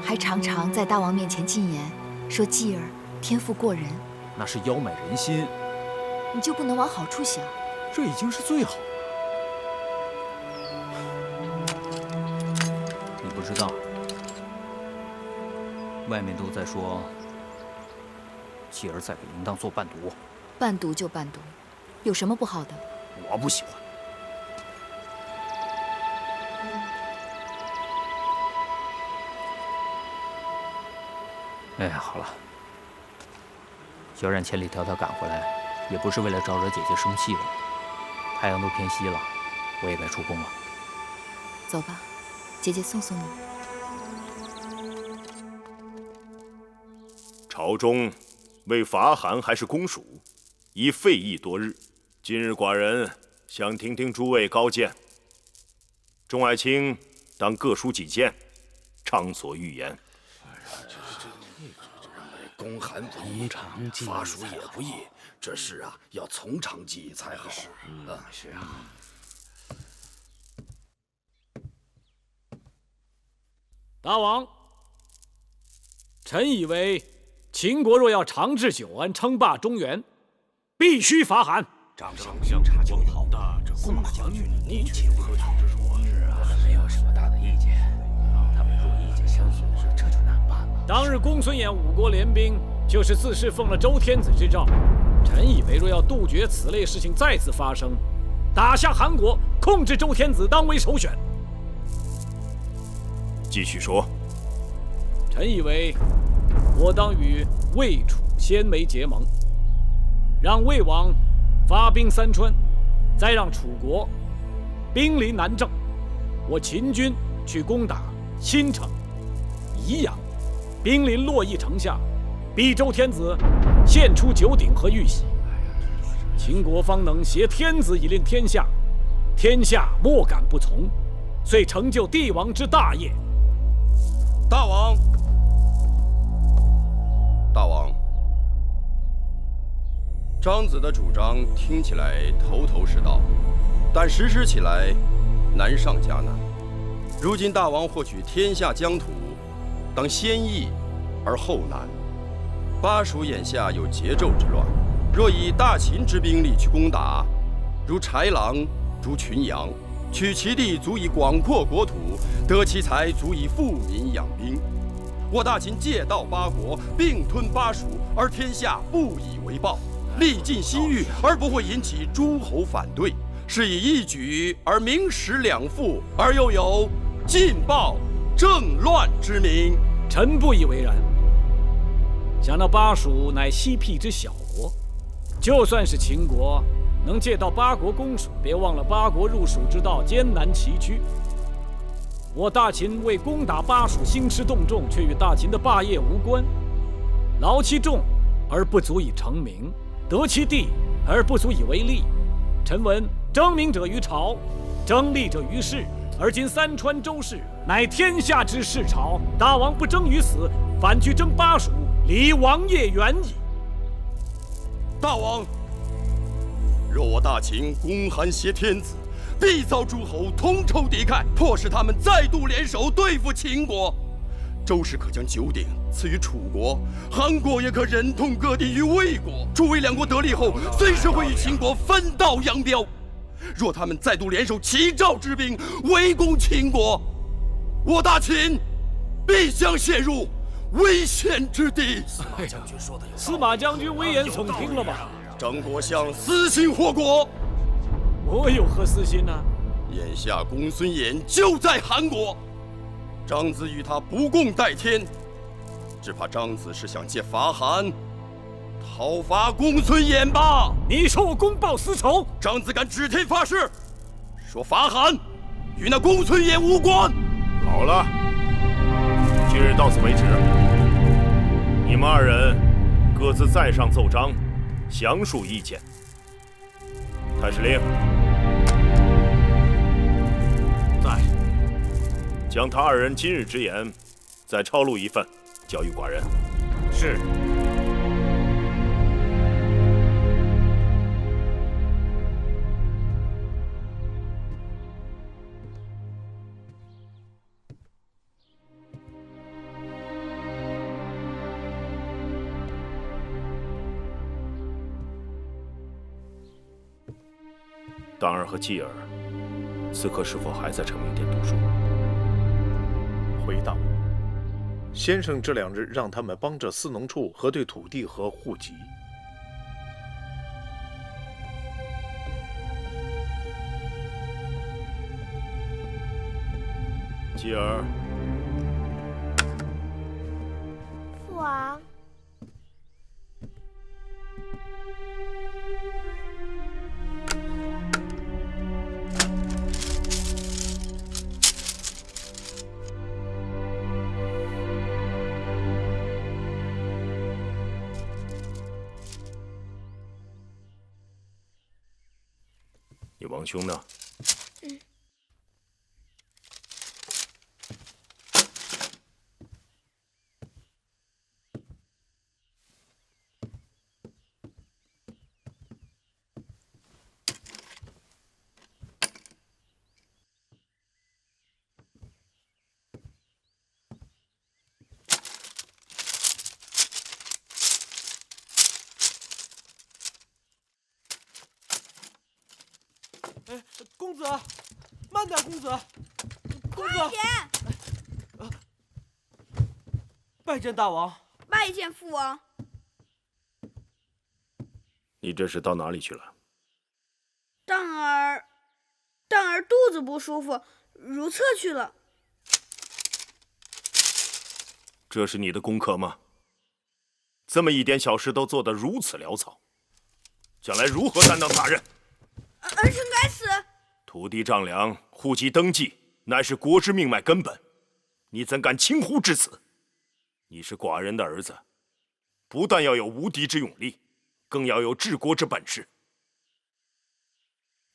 还常常在大王面前进言，说继儿天赋过人。那是邀买人心，你就不能往好处想？这已经是最好。你不知道，外面都在说继儿在给淫荡做伴读。伴读就伴读，有什么不好的？我不喜欢。哎呀，好了，小冉千里迢迢赶回来，也不是为了招惹姐姐生气的。太阳都偏西了，我也该出宫了。走吧，姐姐送送你。朝中为伐韩还是攻蜀，已费议多日。今日寡人想听听诸位高见。众爱卿当各抒己见，畅所欲言。攻韩不易，伐蜀也不易，这事啊要从长计议才好。是啊。大王，臣以为秦国若要长治久安、称霸中原，必须伐韩。掌相察军好的，这攻韩逆秦何取之说？是啊，我们没有什么大的意见。他们若意见相左，这就难办了。当日公孙衍5国联兵，就是自是奉了周天子之诏。臣以为若要杜绝此类事情再次发生，打下韩国，控制周天子当为首选。继续说。臣以为，我当与魏、楚、鲜为结盟，让魏王发兵三川，再让楚国兵临南郑，我秦军去攻打新城、宜阳，兵临洛邑城下，逼周天子献出九鼎和玉玺，秦国方能挟天子以令天下，天下莫敢不从，遂成就帝王之大业。大王，大王，张子的主张听起来头头是道，但实施起来难上加难。如今大王获取天下疆土，当先易而后难。巴蜀眼下有桀纣之乱，若以大秦之兵力去攻打，如豺狼，如群羊，取其地足以广阔国土，得其财足以富民养兵。我大秦借道八国，并吞巴蜀，而天下不以为报，历尽西域而不会引起诸侯反对，是以一举而名实两副，而又有尽暴政乱之名。臣不以为然。想那巴蜀乃西僻之小国，就算是秦国能借到八国攻蜀，别忘了八国入蜀之道艰难崎岖。我大秦为攻打巴蜀兴师动众，却与大秦的霸业无关。劳其众而不足以成名，得其地而不足以为利。臣闻争名者于朝，争利者于世，而今三川周氏乃天下之世朝，大王不争于死，反去争巴蜀，离王业远矣。大王，若我大秦攻韩挟天子，必遭诸侯同仇敌忾，迫使他们再度联手对付秦国。周氏可将九鼎赐予楚国，韩国也可忍痛割地于魏国。诸魏两国得利后，随时会与秦国分道扬镳。若他们再度联手齐赵之兵围攻秦国，我大秦必将陷入危险之地。司马将军危言耸听了吧？张国相私心祸国。我有何私心呢？眼下公孙衍就在韩国，张子与他不共戴天，只怕张子是想借伐韩讨伐公孙衍吧？你说我公报私仇？张子敢指天发誓，说伐韩与那公孙衍无关。好了，今日到此为止。你们二人各自再上奏章，详述意见。太史令，在。将他二人今日之言，再抄录一份，交与寡人。是。当儿和继儿，此刻是否还在承明殿读书？回答我，先生这2日让他们帮着司农处核对土地和户籍。继儿，父王。你王兄呢？哎，公子，慢点，公子，公子，拜见大王，拜见父王。你这是到哪里去了？蛋儿肚子不舒服，如厕去了。这是你的功课吗？这么一点小事都做得如此潦草，将来如何担当大任？儿臣该死。土地丈量、户籍登记，乃是国之命脉根本，你怎敢轻忽至此？你是寡人的儿子，不但要有无敌之勇力，更要有治国之本事。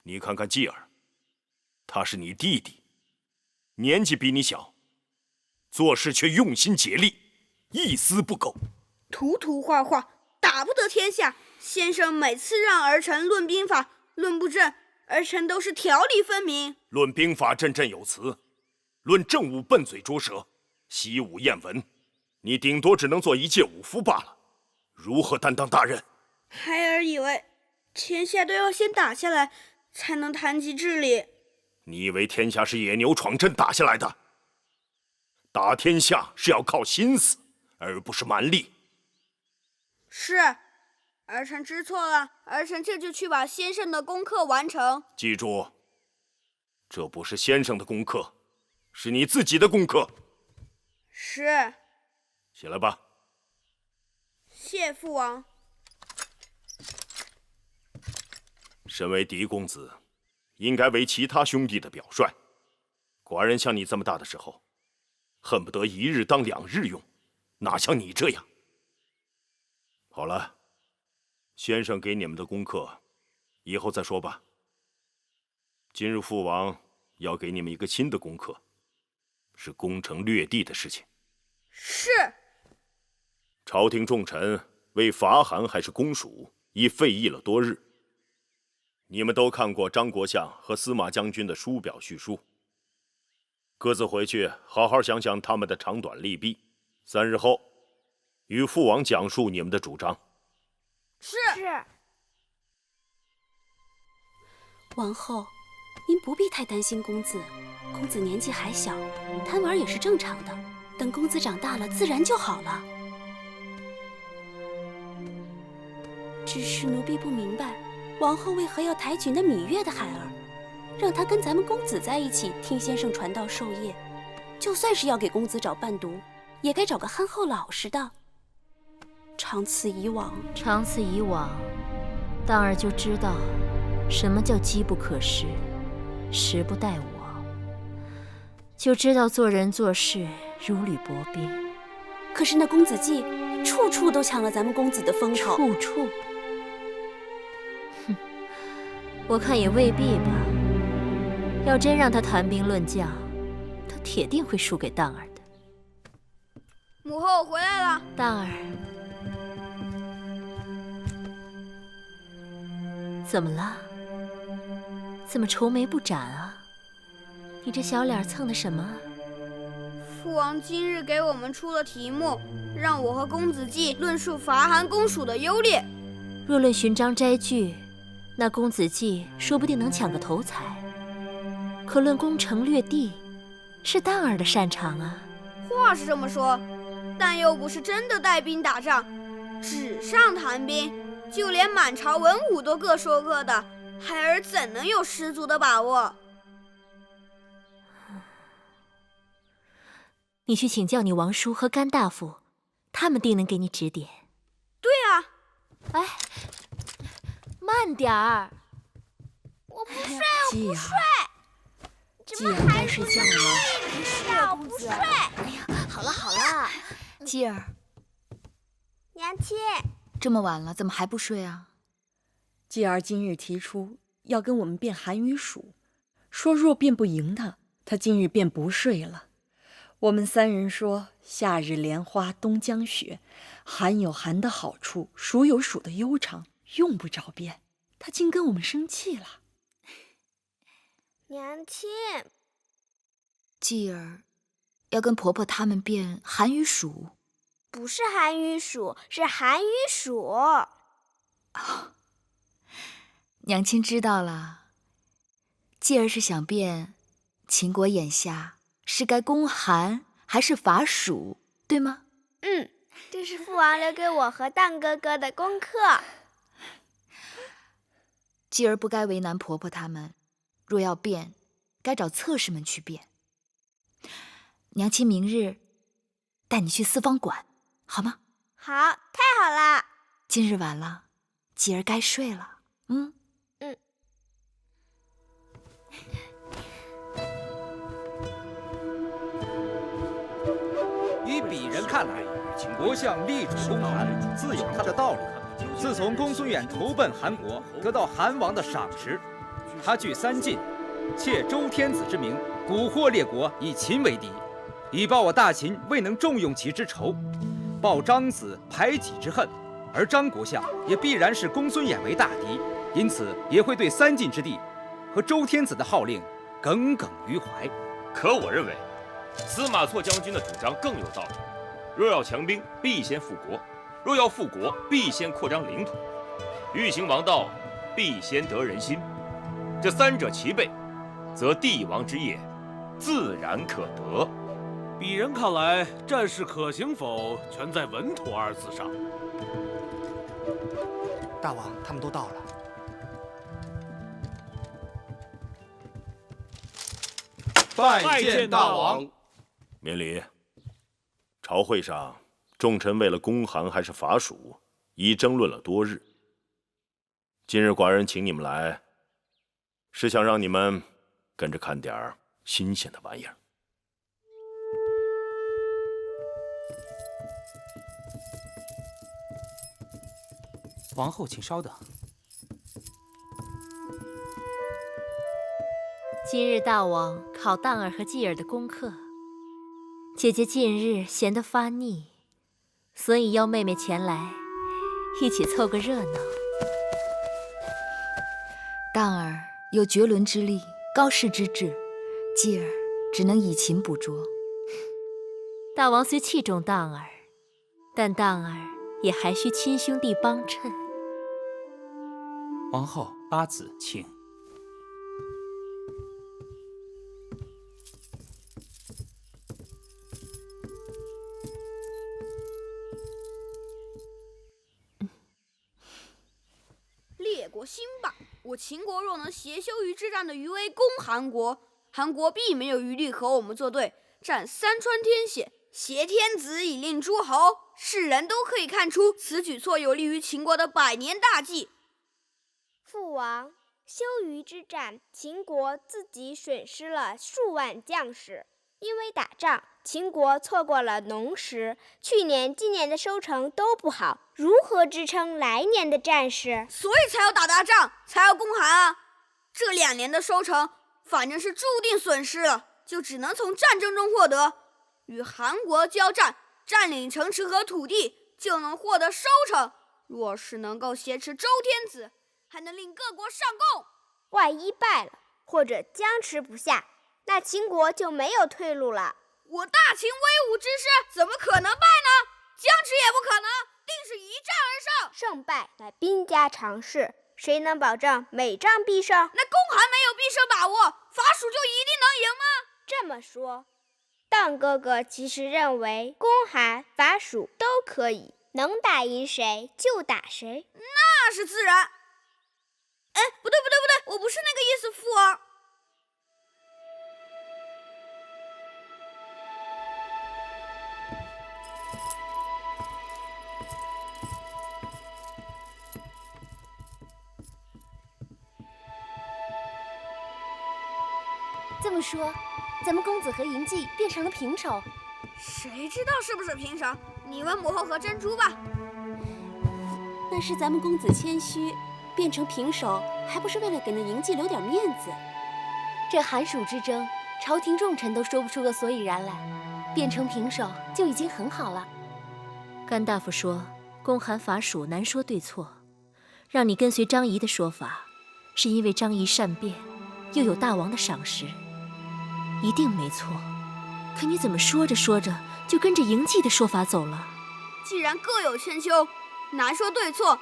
你看看继儿，他是你弟弟，年纪比你小，做事却用心竭力，一丝不苟。涂涂画画，打不得天下。先生每次让儿臣论兵法、论布阵，儿臣都是条理分明。论兵法，振振有词；论政务，笨嘴拙舌，习武厌文。你顶多只能做一介武夫罢了，如何担当大任？孩儿以为天下都要先打下来，才能谈及治理。你以为天下是野牛闯阵打下来的？打天下是要靠心思，而不是蛮力。是，儿臣知错了，儿臣这就去把先生的功课完成。记住，这不是先生的功课，是你自己的功课。是。起来吧。谢父王。身为嫡公子，应该为其他兄弟的表率。寡人像你这么大的时候，恨不得一日当2日用，哪像你这样。好了，先生给你们的功课，以后再说吧。今日父王要给你们一个新的功课，是攻城略地的事情。是。朝廷重臣为伐韩还是攻蜀，已费议了多日。你们都看过张国相和司马将军的书表叙述，各自回去好好想想他们的长短利弊。3日后，与父王讲述你们的主张。是。王后，您不必太担心公子，公子年纪还小，贪玩也是正常的。等公子长大了，自然就好了。只是奴婢不明白，王后为何要抬举那芈月的孩儿，让他跟咱们公子在一起听先生传道授业？就算是要给公子找伴读，也该找个憨厚老实的。长此以往，当儿就知道什么叫机不可失，时不待我，就知道做人做事如履薄冰。可是那公子季处处都抢了咱们公子的风头。处？哼，我看也未必吧。要真让他谈兵论将，他铁定会输给当儿的。母后回来了。当儿，怎么了？怎么愁眉不展啊？你这小脸蹭的什么？父王今日给我们出了题目，让我和公子季论述伐韩公署的优劣。若论寻章摘句，那公子季说不定能抢个头彩。可论攻城略地，是当儿的擅长啊。话是这么说，但又不是真的带兵打仗，纸上谈兵，就连满朝文武都各说各的，孩儿怎能有十足的把握？你去请教你王叔和甘大夫，他们定能给你指点。对啊。哎，慢点儿。我不睡，我不睡。怎么还睡觉了？不睡，我不睡。哎呀，好了，继儿，娘亲，这么晚了，怎么还不睡啊？继儿今日提出要跟我们辩韩与蜀，说若辩不赢他今日便不睡了。我们3人说，夏日莲花冬将雪，韩有韩的好处，蜀有蜀的悠长，用不着辩。他竟跟我们生气了。娘亲，继儿要跟婆婆他们辩韩与蜀，不是韩与蜀，是韩与蜀。哦，娘亲知道了。继儿是想辩秦国眼下是该攻韩还是伐蜀，对吗？这是父王留给我和荡哥哥的功课。继儿不该为难婆婆他们，若要辩，该找侧室们去辩。娘亲明日带你去四方馆，好吗？好，太好了。今日晚了，继儿该睡了。依鄙人看来，国相力主攻韩，自有他的道理。自从公孙远投奔韩国，得到韩王的赏识，他据3晋，窃周天子之名，蛊惑列国，以秦为敌，以报我大秦未能重用其之仇，报张子排己之恨。而张国相也必然是公孙衍为大敌，因此也会对3晋之地和周天子的号令耿耿于怀。可我认为，司马错将军的主张更有道理。若要强兵，必先富国；若要富国，必先扩张领土。欲行王道，必先得人心。这3者齐备，则帝王之业自然可得。鄙人看来，战事可行否，全在稳妥2字上。大王，他们都到了。拜见大王。免礼。朝会上，众臣为了攻韩还是伐蜀，已争论了多日。今日寡人请你们来，是想让你们跟着看点儿新鲜的玩意儿。王后，请稍等。今日大王考荡儿和继儿的功课，姐姐近日闲得发腻，所以邀妹妹前来，一起凑个热闹。荡儿有绝伦之力，高士之志，继儿只能以勤补拙。大王虽器重荡儿，但荡儿也还需亲兄弟帮衬。王后、八子，请。列国兴霸，我秦国若能挟羞于之战的余威攻韩国，韩国必没有余力和我们作对，占三川天险，挟天子以令诸侯，世人都可以看出此举措有利于秦国的百年大计。父王，羞于之战，秦国自己损失了数万将士，因为打仗，秦国错过了农时，去年、今年的收成都不好，如何支撑来年的战事？所以才要打大仗，才要攻韩啊！这2年的收成，反正是注定损失了，就只能从战争中获得。与韩国交战，占领城池和土地，就能获得收成。若是能够挟持周天子，还能令各国上贡。万一败了，或者僵持不下，那秦国就没有退路了。我大秦威武之师，怎么可能败呢？僵持也不可能，定是一战而胜。胜败乃兵家常事，谁能保证每仗必胜？那攻韩没有必胜把握，伐蜀就一定能赢吗？这么说，荡哥哥其实认为攻韩、伐蜀都可以，能打赢谁就打谁。那是自然。哎，不对，我不是那个意思，父王。这么说，咱们公子和嬴稷变成了平手？谁知道是不是平手？你问母后和珍珠吧。那是咱们公子谦虚，变成平手，还不是为了给那嬴稷留点面子？这韩蜀之争，朝廷重臣都说不出个所以然来，变成平手就已经很好了。甘大夫说，攻韩伐蜀难说对错，让你跟随张仪的说法，是因为张仪善变，又有大王的赏识，一定没错。可你怎么说着说着就跟着嬴稷的说法走了？既然各有千秋，难说对错，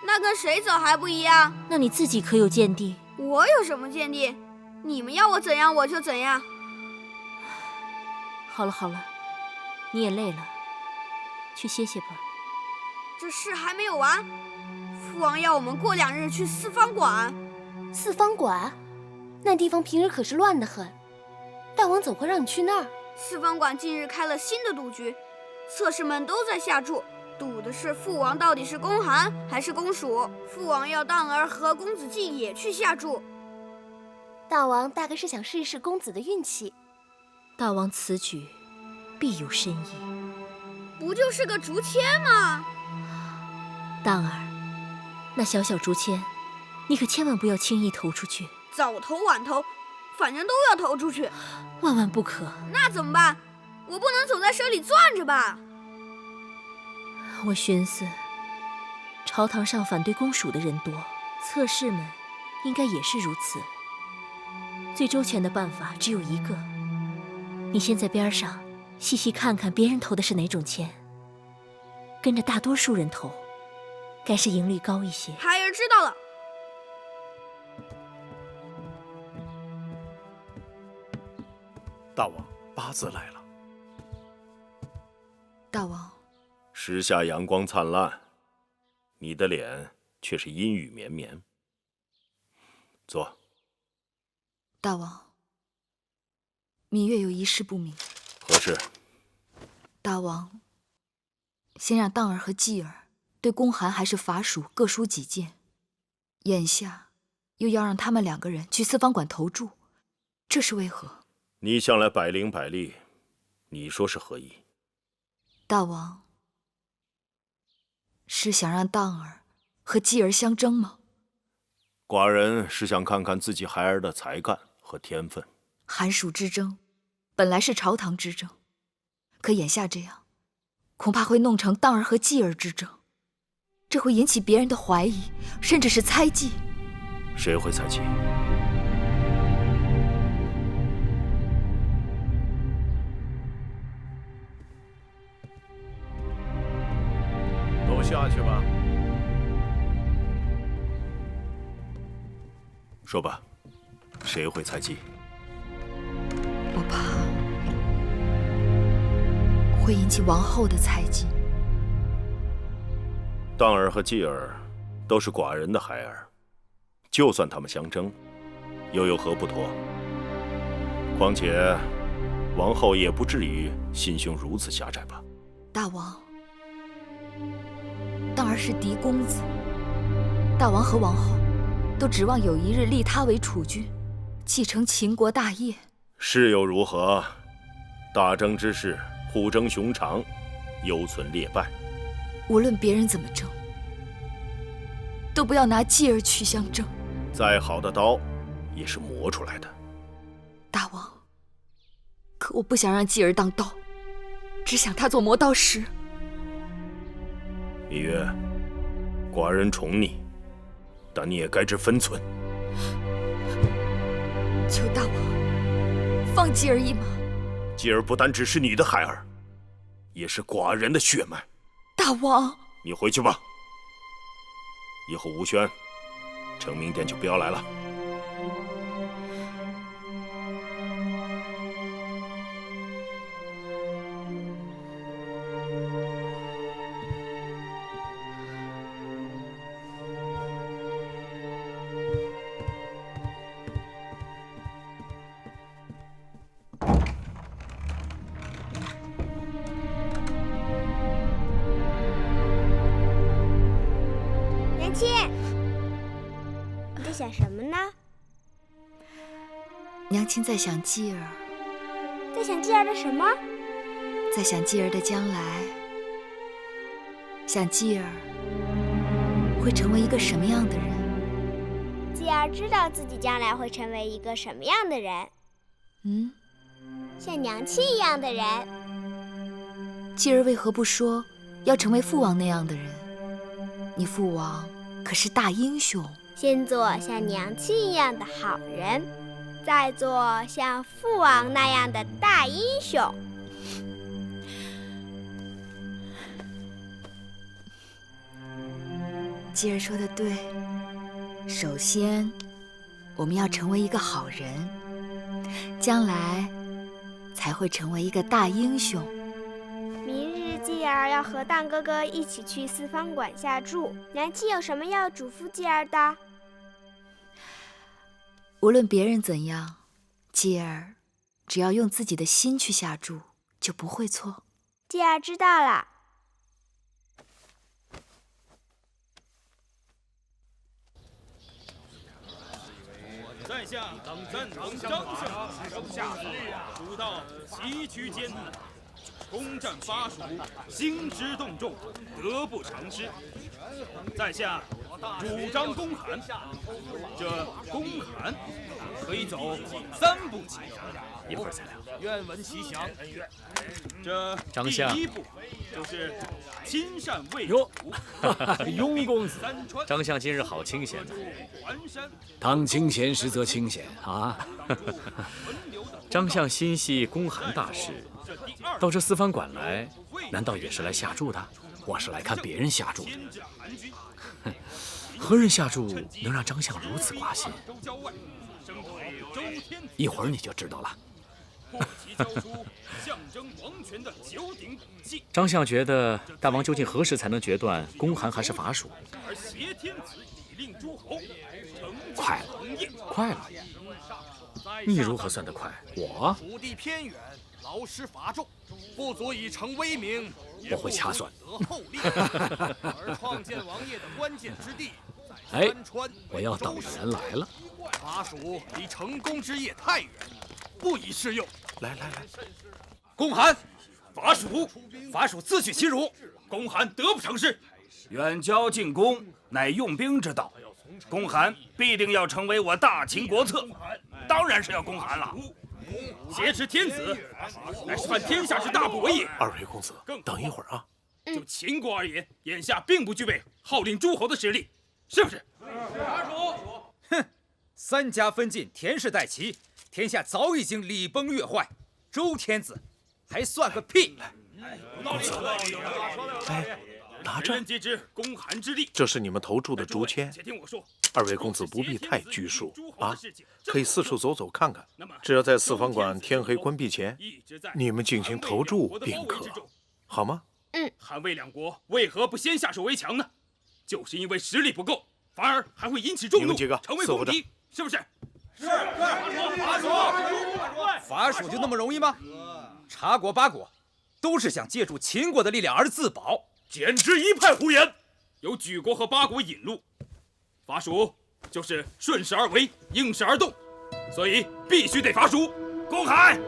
那跟谁走还不一样？那你自己可有见地？我有什么见地？你们要我怎样我就怎样。好了，你也累了，去歇歇吧。这事还没有完，父王要我们过2日去四方馆。四方馆？那地方平日可是乱得很，大王怎会让你去那儿？四方馆近日开了新的赌局，侧室们都在下注，赌的是父王到底是攻韩还是攻蜀。父王要荡儿和公子季也去下注。大王大概是想试一试公子的运气。大王此举必有深意。不就是个竹签吗？荡儿，那小小竹签，你可千万不要轻易投出去。早投晚投，反正都要投出去。万万不可。那怎么办？我不能总在手里攥着吧？我寻思，朝堂上反对攻蜀的人多，侧室们应该也是如此。最周全的办法只有一个，你先在边上细细看看别人投的是哪种签，跟着大多数人投，该是赢率高一些。孩儿知道了。大王，八字来了。大王，时下阳光灿烂，你的脸却是阴雨绵绵。坐。大王，芈月有一事不明。何事？大王，先让荡儿和继儿对攻韩还是伐蜀各抒己见，眼下又要让他们2个人去四方馆投注，这是为何？你向来百灵百力，你说是何意？大王，是想让荡儿和继儿相争吗？寡人是想看看自己孩儿的才干和天分。韩蜀之争本来是朝堂之争，可眼下这样，恐怕会弄成荡儿和继儿之争，这会引起别人的怀疑，甚至是猜忌。谁会猜忌？都下去吧。说吧，谁会猜忌？我怕会引起王后的猜忌。当儿和继儿都是寡人的孩儿，就算他们相争，又有何不妥？况且，王后也不至于心胸如此狭窄吧？大王，当儿是嫡公子，大王和王后都指望有一日立他为储君，继承秦国大业。是又如何？大争之势，虎争熊场，犹存劣败。无论别人怎么争，都不要拿继儿去相争。再好的刀，也是磨出来的。大王，可我不想让继儿当刀，只想他做磨刀石。芈月，寡人宠你，但你也该知分寸。求大王放继儿一马。继儿不单只是你的孩儿，也是寡人的血脉。大王，你回去吧。以后吴宣、成明殿就不要来了。娘亲，你在想什么呢？娘亲在想继儿。在想继儿的什么？在想继儿的将来，想继儿会成为一个什么样的人。继儿知道自己将来会成为一个什么样的人。像娘亲一样的人。继儿为何不说要成为父王那样的人？你父王可是大英雄。先做像娘亲一样的好人，再做像父王那样的大英雄。继儿说的对，首先我们要成为一个好人，将来才会成为一个大英雄。明日继儿要和荡哥哥一起去四方馆下注，娘亲有什么要嘱咐继儿的？无论别人怎样，继儿只要用自己的心去下注，就不会错。继儿知道了。在下赞同张相主道崎岖艰难，攻占巴蜀，兴师动众，得不偿失。在下主张公函，这公函可以走3步棋，一会儿再聊。愿闻其详。这张相第1步就是亲善卫哟，主，雍公子，张相今日好清闲呐！当清闲实则清闲啊！张相心系公函大事，到这四方馆来，难道也是来下注的？我是来看别人下注的。何人下注能让张相如此挂心？一会儿你就知道了。张相觉得大王究竟何时才能决断公函还是伐蜀？快了，快了！你如何算得快？我蜀地偏远，劳师伐众，不足以成威名。我会掐算。而创建王业的关键之地在三川。我要等的人来了。伐蜀离成功之业太远，不宜适用。来，公函，伐蜀自取其辱，公函得不偿失。远交近攻，乃用兵之道。公函必定要成为我大秦国策，当然是要公函了。挟持天子，乃是犯天下之大不为也。二位公子，等一会儿啊。就秦国而言，眼下并不具备号令诸侯的实力，是不是？哼，三家分晋，田氏代齐，天下早已经礼崩乐坏，周天子还算个屁！公子，拿着，人人皆知公函之力。这是你们投注的竹签。且听我说，二位公子不必太拘束啊，可以四处走走看看。只要在四方馆天黑关闭前，你们进行投注便可，好吗？韩魏两国为何不先下手为强呢？就是因为实力不够，反而还会引起众怒，成为公敌，是不是？是。伐蜀就那么容易吗？茶国、八国都是想借助秦国的力量而自保，简直一派胡言！有举国和八国引路，伐蜀就是顺势而为，应势而动，所以必须得伐蜀。公函，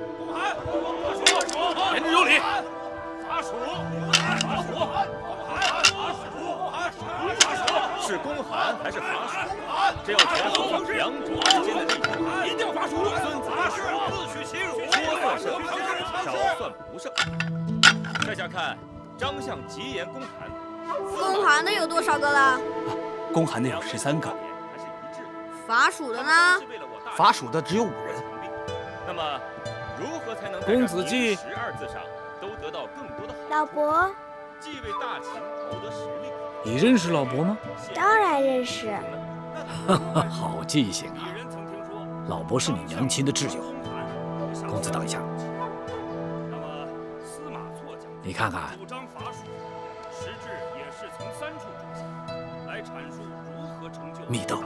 言之有理。伐蜀，是公函还是伐蜀？这要权衡两者之间的利益。一定要伐蜀！孙子自取其辱，多算胜，少算不胜。再想看张相吉言公函，公函的有多少个了？公函的有13个。伐蜀的呢？伐蜀的只有5人。那么，如何才能公子季12字上都得到更多的好处？老伯，既为大秦谋得实力。你认识老伯吗？当然认识。好记性啊！老伯是你娘亲的挚友。公子等一下。你看看，主张伐蜀，实质也是从3处着想，来阐述如何成就蜜豆，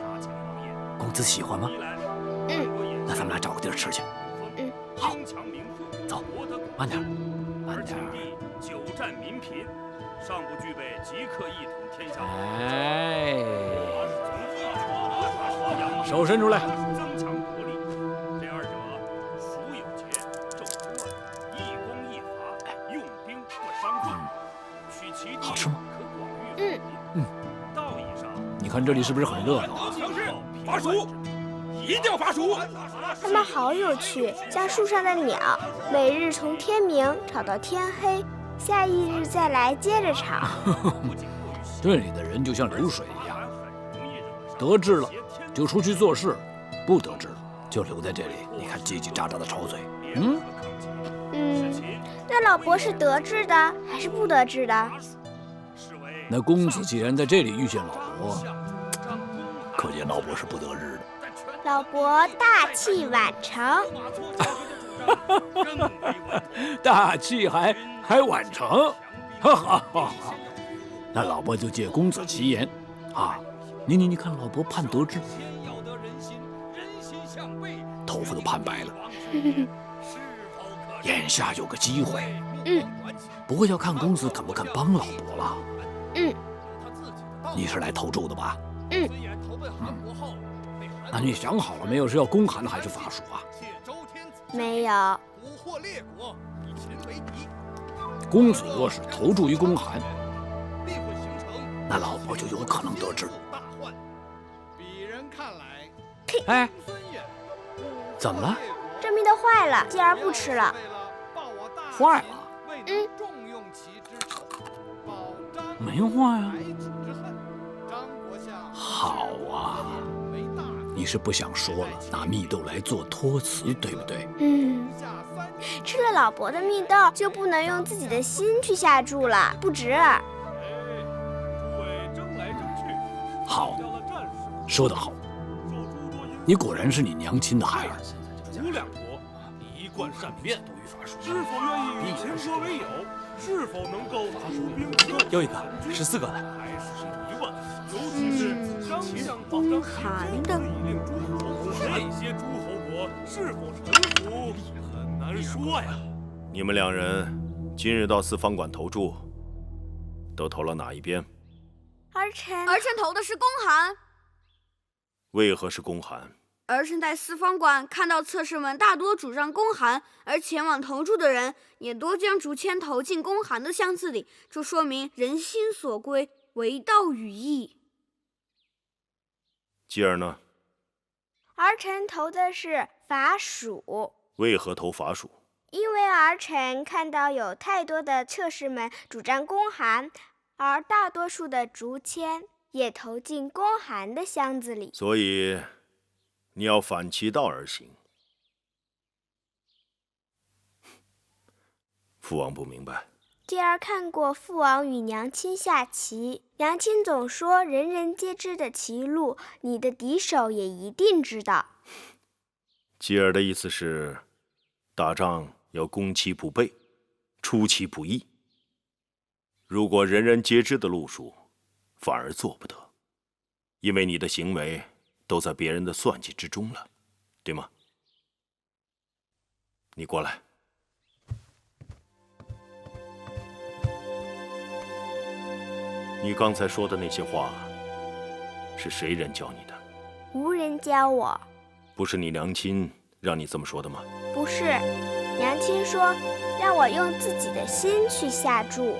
公子喜欢吗？那咱们俩找个地儿吃去。好，走，慢点，慢点。久战民贫，尚不具备即刻一统天下。哎，手伸出来。增强国力，这二者蜀有节，纣有乱，一攻一伐，用兵不伤众，取其地好吃吗？可广域富民。道义上，你看这里是不是很热闹？伐蜀，一定要伐蜀！他们好有趣，像树上的鸟，每日从天明吵到天黑，下一日再来接着吵。这里的人就像流水一样，得志了就出去做事，不得志了就留在这里。你看叽叽喳喳的吵嘴。那老伯是得志的还是不得志的？那公子既然在这里遇见老伯，可见老伯是不得志的。老伯大器晚成。大器还晚成，哈哈哈哈！那老伯就借公子其言，啊，你看老伯盼得志，头发都盼白了。眼下有个机会，不过要看公子肯不肯帮老伯了。你是来投注的吧？那你想好了没有？是要公函还是伐蜀啊？没有。公子若是投注于公函，那老伯就有可能得志。哎，怎么了？这蜜豆坏了，继而不吃了。坏了？没坏啊。好啊，你是不想说了，拿蜜豆来做托词，对不对？吃了老伯的蜜豆，就不能用自己的心去下注了，不值。好，说得好，你果然是你娘亲的孩儿。吴两国一贯善变，是否愿意与秦国为友？是否能够出兵？又一个14个了。还是疑问，尤其是张相公函的那些诸侯国是否臣服，很难说呀。你们2人今日到四方馆投注，都投了哪一边？儿臣投的是公函。为何是公函？儿臣在四方馆看到侧室们大多主张公函，而前往投注的人也多将竹签投进公函的箱子里，这说明人心所归，为道与义。继而呢？儿臣投的是伐蜀。为何投伐蜀？因为儿臣看到有太多的侧室们主张公函，而大多数的竹签也投进公函的箱子里，所以你要反其道而行。父王不明白。继儿看过父王与娘亲下棋，娘亲总说人人皆知的棋路，你的敌手也一定知道。继儿的意思是，打仗要攻其不备，出其不意。如果人人皆知的路数，反而做不得，因为你的行为都在别人的算计之中了，对吗？你过来。你刚才说的那些话，是谁人教你的？无人教我。不是你娘亲让你这么说的吗？不是，娘亲说让我用自己的心去下注。